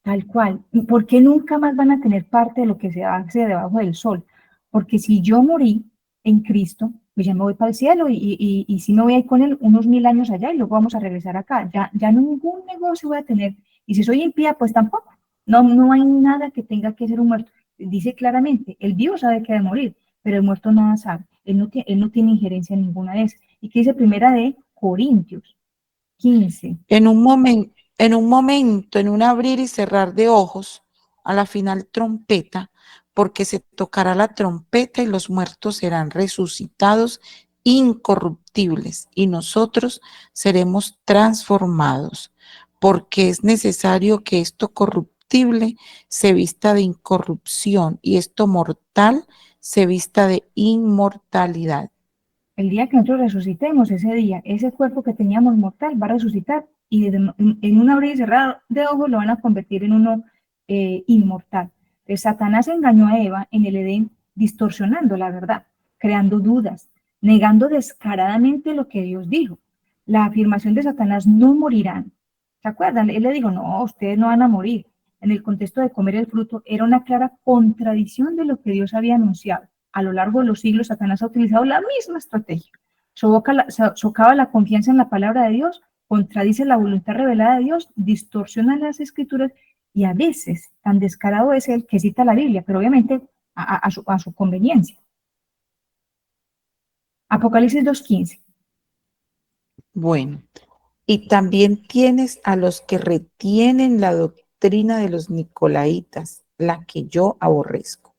Tal cual. ¿Por qué nunca más van a tener parte de lo que se hace debajo del sol? Porque si yo morí en Cristo, pues ya me voy para el cielo y si me voy a ir con él unos 1000 años allá y luego vamos a regresar acá. Ya ningún negocio voy a tener. Y si soy impía, pues tampoco. No, no hay nada que tenga que ser un muerto. Dice claramente, el vivo sabe que ha de morir, pero el muerto nada sabe. Él no tiene injerencia en ninguna de esas. ¿Y qué dice primera de Corintios 15? En un abrir y cerrar de ojos, a la final trompeta, porque se tocará la trompeta y los muertos serán resucitados incorruptibles y nosotros seremos transformados, porque es necesario que esto corruptible se vista de incorrupción y esto mortal se vista de inmortalidad. El día que nosotros resucitemos, ese día, ese cuerpo que teníamos mortal va a resucitar y en un abrir y cerrar de ojos lo van a convertir en uno inmortal. Entonces, Satanás engañó a Eva en el Edén distorsionando la verdad, creando dudas, negando descaradamente lo que Dios dijo. La afirmación de Satanás, no morirán. ¿Se acuerdan? Él le dijo, no, ustedes no van a morir. En el contexto de comer el fruto, era una clara contradicción de lo que Dios había anunciado. A lo largo de los siglos, Satanás ha utilizado la misma estrategia. Socava la confianza en la palabra de Dios, contradice la voluntad revelada de Dios, distorsiona las escrituras y a veces tan descarado es él que cita la Biblia, pero obviamente a su conveniencia. Apocalipsis 2:15. Bueno, y también tienes a los que retienen la doctrina de los nicolaítas, la que yo aborrezco.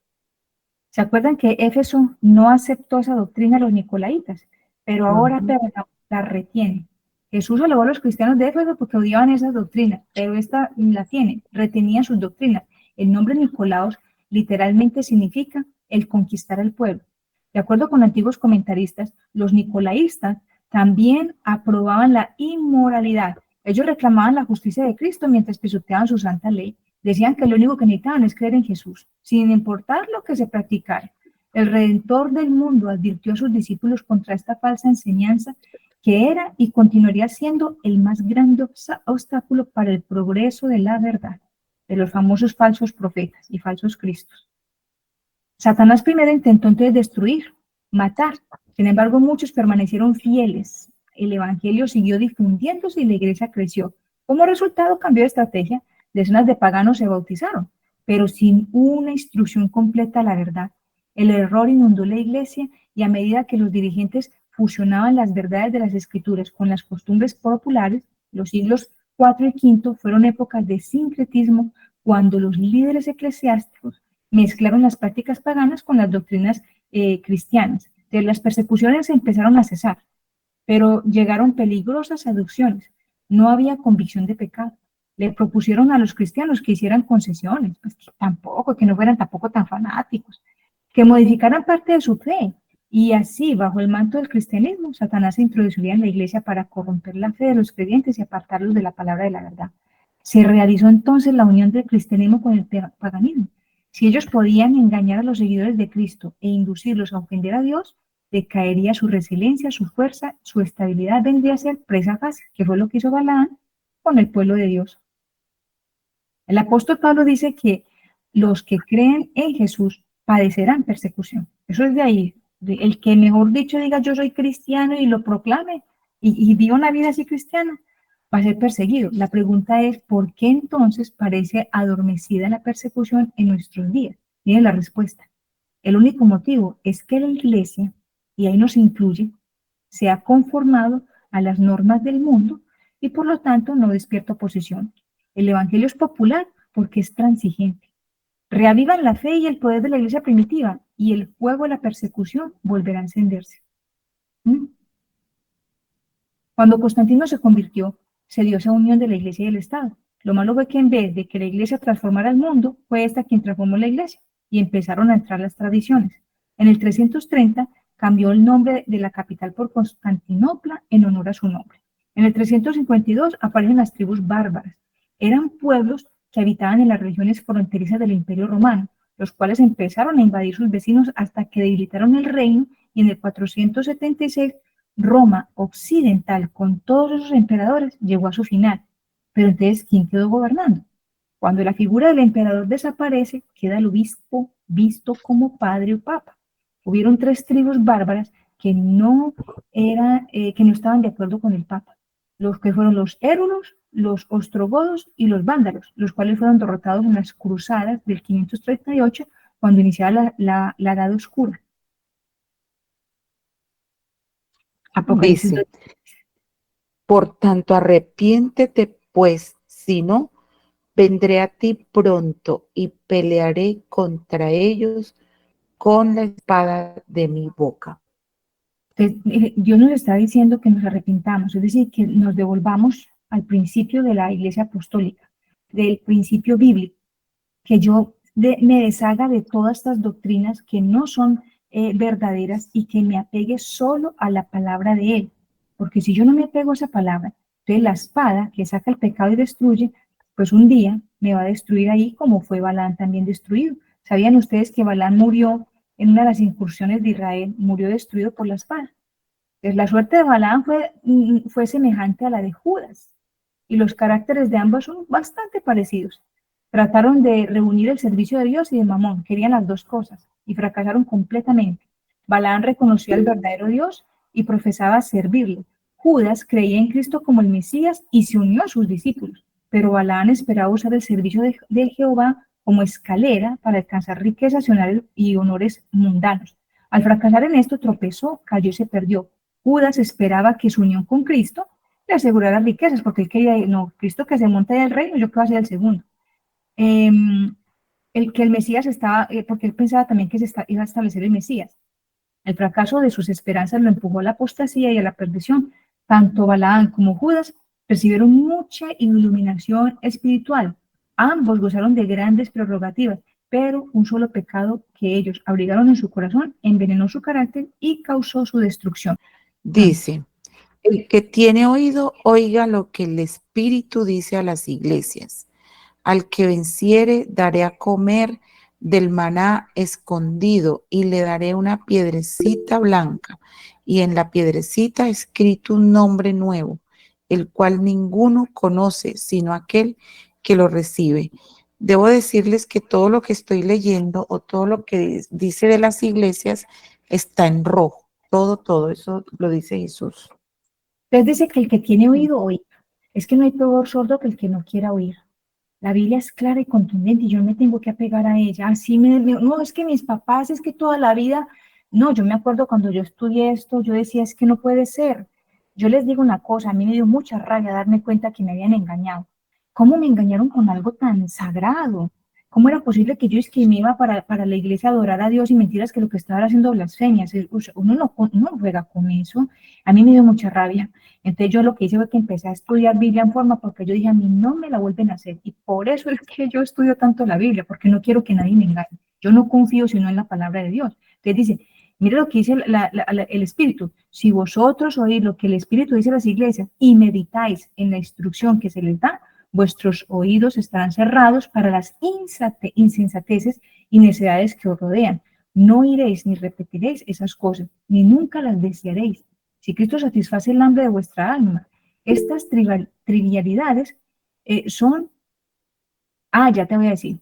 ¿Se acuerdan que Éfeso no aceptó esa doctrina de los nicolaítas? Pero ahora la retiene. Jesús alabó a los cristianos de Éfeso porque odiaban esas doctrinas, pero esta la tiene, retenía sus doctrinas. El nombre Nicolaos literalmente significa el conquistar al pueblo. De acuerdo con antiguos comentaristas, los nicolaístas también aprobaban la inmoralidad. Ellos reclamaban la justicia de Cristo mientras pisoteaban su santa ley. Decían que lo único que necesitaban es creer en Jesús, sin importar lo que se practicara. El Redentor del mundo advirtió a sus discípulos contra esta falsa enseñanza que era y continuaría siendo el más grande obstáculo para el progreso de la verdad, de los famosos falsos profetas y falsos cristos. Satanás primero intentó entonces destruir, matar. Sin embargo, muchos permanecieron fieles. El evangelio siguió difundiéndose y la iglesia creció. Como resultado, cambió de estrategia. Decenas de paganos se bautizaron, pero sin una instrucción completa a la verdad. El error inundó la iglesia y a medida que los dirigentes fusionaban las verdades de las escrituras con las costumbres populares, los siglos IV y V fueron épocas de sincretismo cuando los líderes eclesiásticos mezclaron las prácticas paganas con las doctrinas cristianas. Entonces, las persecuciones empezaron a cesar, pero llegaron peligrosas seducciones. No había convicción de pecado. Le propusieron a los cristianos que hicieran concesiones, pues que no fueran tampoco tan fanáticos, que modificaran parte de su fe. Y así, bajo el manto del cristianismo, Satanás se introduciría en la iglesia para corromper la fe de los creyentes y apartarlos de la palabra de la verdad. Se realizó entonces la unión del cristianismo con el paganismo. Si ellos podían engañar a los seguidores de Cristo e inducirlos a ofender a Dios, decaería su resiliencia, su fuerza, su estabilidad vendría a ser presa fácil, que fue lo que hizo Balaán con el pueblo de Dios. El apóstol Pablo dice que los que creen en Jesús padecerán persecución. Eso es de ahí. El que, mejor dicho, diga yo soy cristiano y lo proclame y viva una vida así cristiana, va a ser perseguido. La pregunta es, ¿por qué entonces parece adormecida la persecución en nuestros días? Miren la respuesta. El único motivo es que la iglesia, y ahí nos incluye, se ha conformado a las normas del mundo y por lo tanto no despierta oposición. El evangelio es popular porque es transigente. Reavivan la fe y el poder de la iglesia primitiva y el fuego de la persecución volverá a encenderse. Cuando Constantino se convirtió, se dio esa unión de la iglesia y el Estado. Lo malo fue que en vez de que la iglesia transformara el mundo, fue esta quien transformó la iglesia y empezaron a entrar las tradiciones. En el 330 cambió el nombre de la capital por Constantinopla en honor a su nombre. En el 352 aparecen las tribus bárbaras. Eran pueblos que habitaban en las regiones fronterizas del Imperio Romano, los cuales empezaron a invadir sus vecinos hasta que debilitaron el reino y en el 476 Roma occidental, con todos esos emperadores, llegó a su final. Pero entonces, ¿quién quedó gobernando? Cuando la figura del emperador desaparece, queda el obispo visto como padre o papa. Hubieron 3 tribus bárbaras que no estaban de acuerdo con el papa. Los que fueron los érulos, los ostrogodos y los vándalos, los cuales fueron derrotados en las cruzadas del 538, cuando iniciaba la Edad Oscura. Apocalipsis. Dice, por tanto, arrepiéntete, pues, si no, vendré a ti pronto y pelearé contra ellos con la espada de mi boca. Entonces, Dios nos está diciendo que nos arrepintamos, es decir, que nos devolvamos al principio de la iglesia apostólica, del principio bíblico, que yo me deshaga de todas estas doctrinas que no son verdaderas y que me apegue solo a la palabra de Él. Porque si yo no me apego a esa palabra, entonces la espada que saca el pecado y destruye, pues un día me va a destruir ahí como fue Balaán también destruido. ¿Sabían ustedes que Balaán murió en una de las incursiones de Israel, murió destruido por la espada. Pues la suerte de Balaam fue semejante a la de Judas, y los caracteres de ambos son bastante parecidos. Trataron de reunir el servicio de Dios y de Mamón, querían las dos cosas, y fracasaron completamente. Balaam reconoció al verdadero Dios y profesaba servirle. Judas creía en Cristo como el Mesías y se unió a sus discípulos, pero Balaam esperaba usar el servicio de Jehová como escalera para alcanzar riquezas y honores mundanos. Al fracasar en esto, tropezó, cayó y se perdió. Judas esperaba que su unión con Cristo le asegurara riquezas, porque él quería, no, Cristo que se monte del reino, yo que voy a ser el segundo. El Mesías estaba, porque él pensaba también que iba a establecer el Mesías. El fracaso de sus esperanzas lo empujó a la apostasía y a la perdición. Tanto Balaam como Judas recibieron mucha iluminación espiritual. Ambos gozaron de grandes prerrogativas, pero un solo pecado que ellos abrigaron en su corazón envenenó su carácter y causó su destrucción. Dice, el que tiene oído, oiga lo que el Espíritu dice a las iglesias. Al que venciere, daré a comer del maná escondido y le daré una piedrecita blanca y en la piedrecita escrito un nombre nuevo, el cual ninguno conoce sino aquel que lo recibe. Debo decirles que todo lo que estoy leyendo o todo lo que dice de las iglesias está en rojo. Todo eso lo dice Jesús. Entonces dice que el que tiene oído, oiga. Es que no hay peor sordo que el que no quiera oír. La Biblia es clara y contundente y yo me tengo que apegar a ella. Así no, es que mis papás, es que toda la vida, no, yo me acuerdo cuando yo estudié esto, yo decía, es que no puede ser. Yo les digo una cosa, a mí me dio mucha rabia darme cuenta que me habían engañado. ¿Cómo me engañaron con algo tan sagrado? ¿Cómo era posible que yo me iba para la iglesia a adorar a Dios y mentiras que lo que estaba haciendo blasfemias? Uno no juega con eso. A mí me dio mucha rabia. Entonces yo lo que hice fue que empecé a estudiar Biblia en forma porque yo dije, a mí no me la vuelven a hacer. Y por eso es que yo estudio tanto la Biblia, porque no quiero que nadie me engañe. Yo no confío sino en la palabra de Dios. Entonces dice, mire lo que dice el Espíritu. Si vosotros oís lo que el Espíritu dice a las iglesias y meditáis en la instrucción que se les da, vuestros oídos estarán cerrados para las insensateces y necedades que os rodean. No iréis ni repetiréis esas cosas, ni nunca las desearéis. Si Cristo satisface el hambre de vuestra alma, estas trivialidades ya te voy a decir,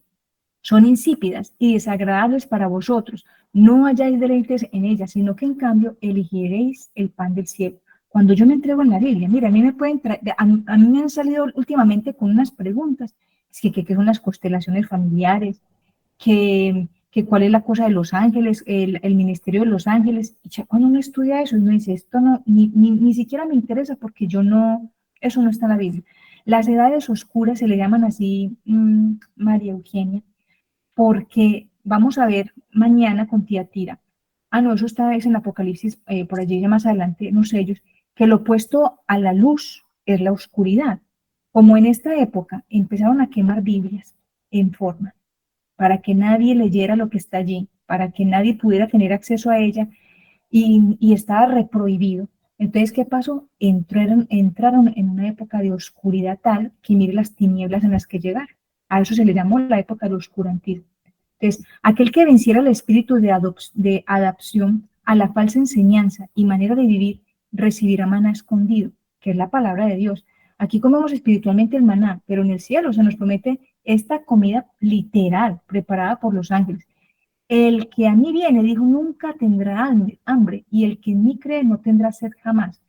son insípidas y desagradables para vosotros. No hayáis deleites en ellas, sino que en cambio elegiréis el pan del cielo. Cuando yo me entrego en la Biblia, mira, a mí me pueden a mí me han salido últimamente con unas preguntas, es que son las constelaciones familiares, que cuál es la cosa de los ángeles, el ministerio de los ángeles. Y ya cuando uno estudia eso, uno dice, esto no, ni siquiera me interesa porque yo no, eso no está en la Biblia. Las edades oscuras se le llaman así, María Eugenia, porque vamos a ver mañana con tía Tira. No, eso está es en Apocalipsis, por allí ya más adelante, no sé ellos, que lo opuesto a la luz es la oscuridad. Como en esta época empezaron a quemar Biblias en forma, para que nadie leyera lo que está allí, para que nadie pudiera tener acceso a ella y estaba reprohibido. Entonces, ¿qué pasó? Entraron en una época de oscuridad tal que mire las tinieblas en las que llegaron. A eso se le llamó la época del oscurantismo. Entonces, aquel que venciera el espíritu de adaptación a la falsa enseñanza y manera de vivir, recibirá maná escondido, que es la palabra de Dios. Aquí comemos espiritualmente el maná, pero en el cielo se nos promete esta comida literal, preparada por los ángeles. El que a mí viene, dijo, nunca tendrá hambre, y el que en mí cree no tendrá sed jamás.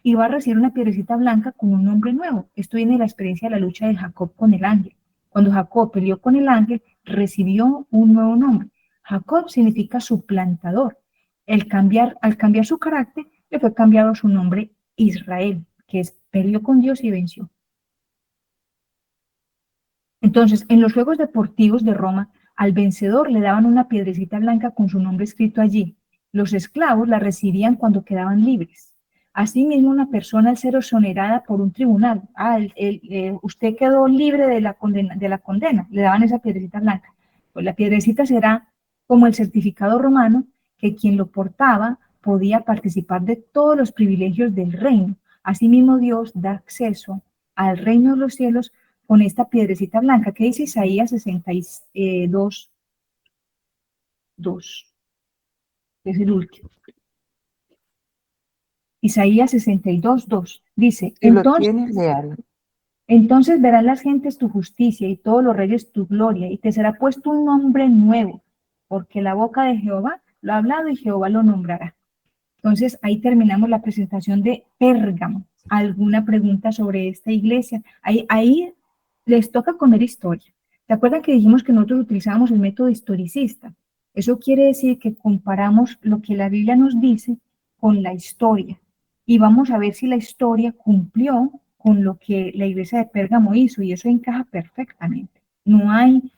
Y va a recibir una piedrecita blanca con un nombre nuevo. Esto viene de la experiencia de la lucha de Jacob con el ángel. Cuando Jacob peleó con el ángel, recibió un nuevo nombre. Jacob significa suplantador. Al cambiar su carácter, le fue cambiado su nombre Israel, que es peleó con Dios y venció. Entonces, en los Juegos Deportivos de Roma, al vencedor le daban una piedrecita blanca con su nombre escrito allí. Los esclavos la recibían cuando quedaban libres. Asimismo, una persona al ser exonerada por un tribunal, usted quedó libre de la condena, le daban esa piedrecita blanca. Pues la piedrecita será como el certificado romano que quien lo portaba podía participar de todos los privilegios del reino. Asimismo, Dios da acceso al reino de los cielos con esta piedrecita blanca. ¿Qué dice Isaías 62, 2? que es el último. Isaías 62:2 dice, Si lo tienes, léalo. entonces verán las gentes tu justicia y todos los reyes tu gloria, y te será puesto un nombre nuevo, porque la boca de Jehová lo ha hablado y Jehová lo nombrará. Entonces, ahí terminamos la presentación de Pérgamo. ¿Alguna pregunta sobre esta iglesia? Ahí les toca comer historia. ¿Se acuerdan que dijimos que nosotros utilizábamos el método historicista? Eso quiere decir que comparamos lo que la Biblia nos dice con la historia y vamos a ver si la historia cumplió con lo que la iglesia de Pérgamo hizo, y eso encaja perfectamente. No hay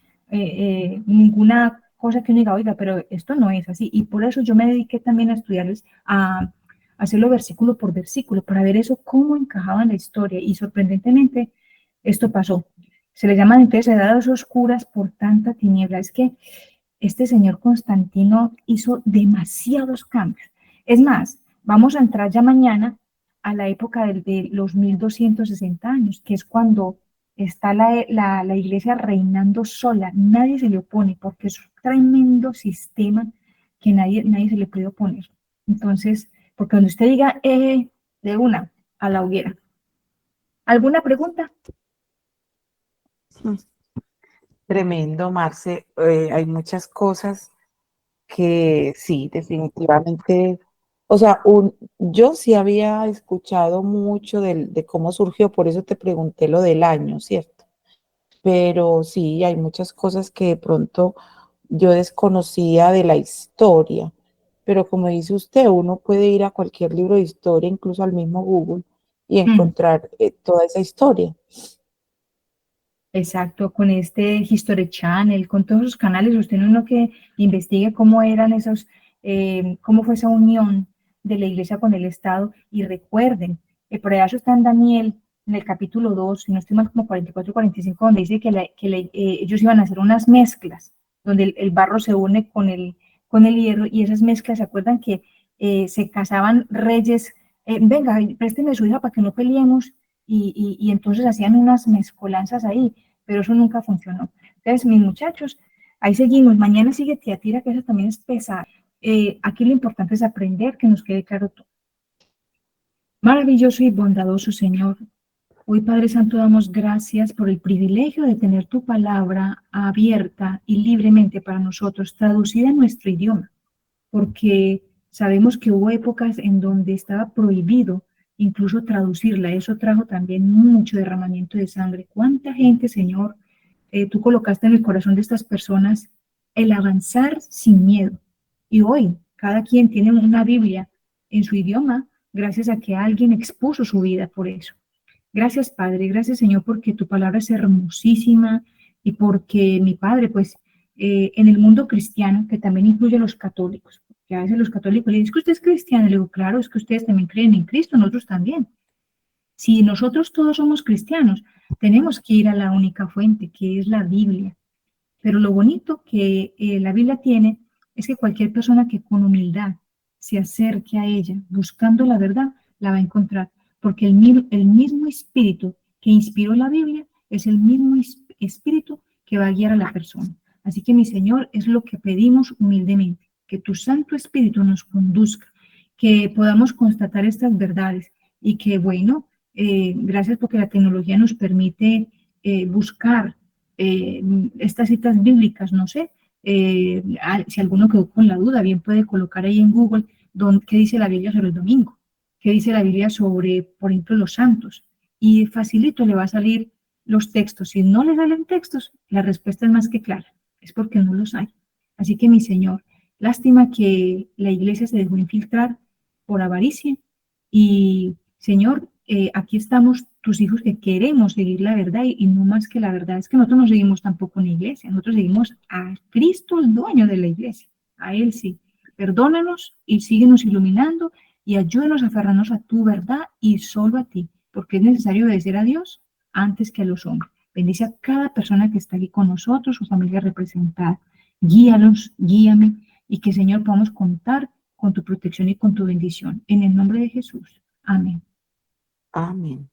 ninguna cosa que uno diga, oiga, pero esto no es así. Y por eso yo me dediqué también a estudiarles, a hacerlo versículo por versículo, para ver eso, cómo encajaba en la historia. Y sorprendentemente, esto pasó. Se le llaman entonces edades oscuras por tanta tiniebla. Es que este señor Constantino hizo demasiados cambios. Es más, vamos a entrar ya mañana a la época de los 1260 años, que es cuando está la iglesia reinando sola. Nadie se le opone porque es un tremendo sistema que nadie se le puede oponer. Entonces, porque cuando usted diga, de una, a la hoguera. ¿Alguna pregunta? Tremendo, Marce. Hay muchas cosas que sí, definitivamente. O sea, yo sí había escuchado mucho de cómo surgió, por eso te pregunté lo del año, ¿cierto? Pero sí, hay muchas cosas que de pronto yo desconocía de la historia. Pero como dice usted, uno puede ir a cualquier libro de historia, incluso al mismo Google, y encontrar toda esa historia. Exacto, con este History Channel, con todos esos canales, usted no que investigue cómo eran esos, cómo fue esa unión de la iglesia con el Estado. Y recuerden, por allá eso está en Daniel, en el capítulo 2, si no estoy mal, como 44, 45, donde dice que ellos iban a hacer unas mezclas, donde el barro se une con el hierro, y esas mezclas, ¿se acuerdan que se casaban reyes? Venga, présteme su hija para que no peleemos, y entonces hacían unas mezcolanzas ahí, pero eso nunca funcionó. Entonces, mis muchachos, ahí seguimos. Mañana sigue Tiatira, que eso también es pesado. Aquí lo importante es aprender, que nos quede claro todo. Maravilloso y bondadoso Señor, hoy Padre Santo damos gracias por el privilegio de tener tu palabra abierta y libremente para nosotros, traducida en nuestro idioma, porque sabemos que hubo épocas en donde estaba prohibido incluso traducirla. Eso trajo también mucho derramamiento de sangre. ¿Cuánta gente, Señor, tú colocaste en el corazón de estas personas el avanzar sin miedo? Y hoy cada quien tiene una Biblia en su idioma gracias a que alguien expuso su vida por eso. Gracias, Padre, gracias, Señor, porque tu palabra es hermosísima, y porque mi Padre, pues, en el mundo cristiano, que también incluye a los católicos, que a veces los católicos le dicen, ¿es que usted es cristiano? Le digo, claro, es que ustedes también creen en Cristo, nosotros también. Si nosotros todos somos cristianos, tenemos que ir a la única fuente, que es la Biblia. Pero lo bonito que la Biblia tiene es que cualquier persona que con humildad se acerque a ella buscando la verdad, la va a encontrar, porque el mismo espíritu que inspiró la Biblia es el mismo espíritu que va a guiar a la persona. Así que, mi Señor, es lo que pedimos humildemente, que tu Santo Espíritu nos conduzca, que podamos constatar estas verdades, y que, bueno, gracias porque la tecnología nos permite buscar estas citas bíblicas, no sé, si alguno quedó con la duda, bien puede colocar ahí en Google qué dice la Biblia sobre el domingo, qué dice la Biblia sobre, por ejemplo, los santos, y facilito le va a salir los textos. Si no le salen textos, la respuesta es más que clara, es porque no los hay. Así que, mi Señor, lástima que la iglesia se dejó infiltrar por avaricia, y Señor, aquí estamos tus hijos que queremos seguir la verdad, y no más que la verdad es que nosotros no seguimos tampoco una iglesia, nosotros seguimos a Cristo, el dueño de la iglesia, a Él sí. Perdónanos y síguenos iluminando, y ayúdanos a aferrarnos a tu verdad y solo a ti, porque es necesario obedecer a Dios antes que a los hombres. Bendice a cada persona que está aquí con nosotros, su familia representada. Guíalos, guíame, y que, Señor, podamos contar con tu protección y con tu bendición. En el nombre de Jesús. Amén. Amén.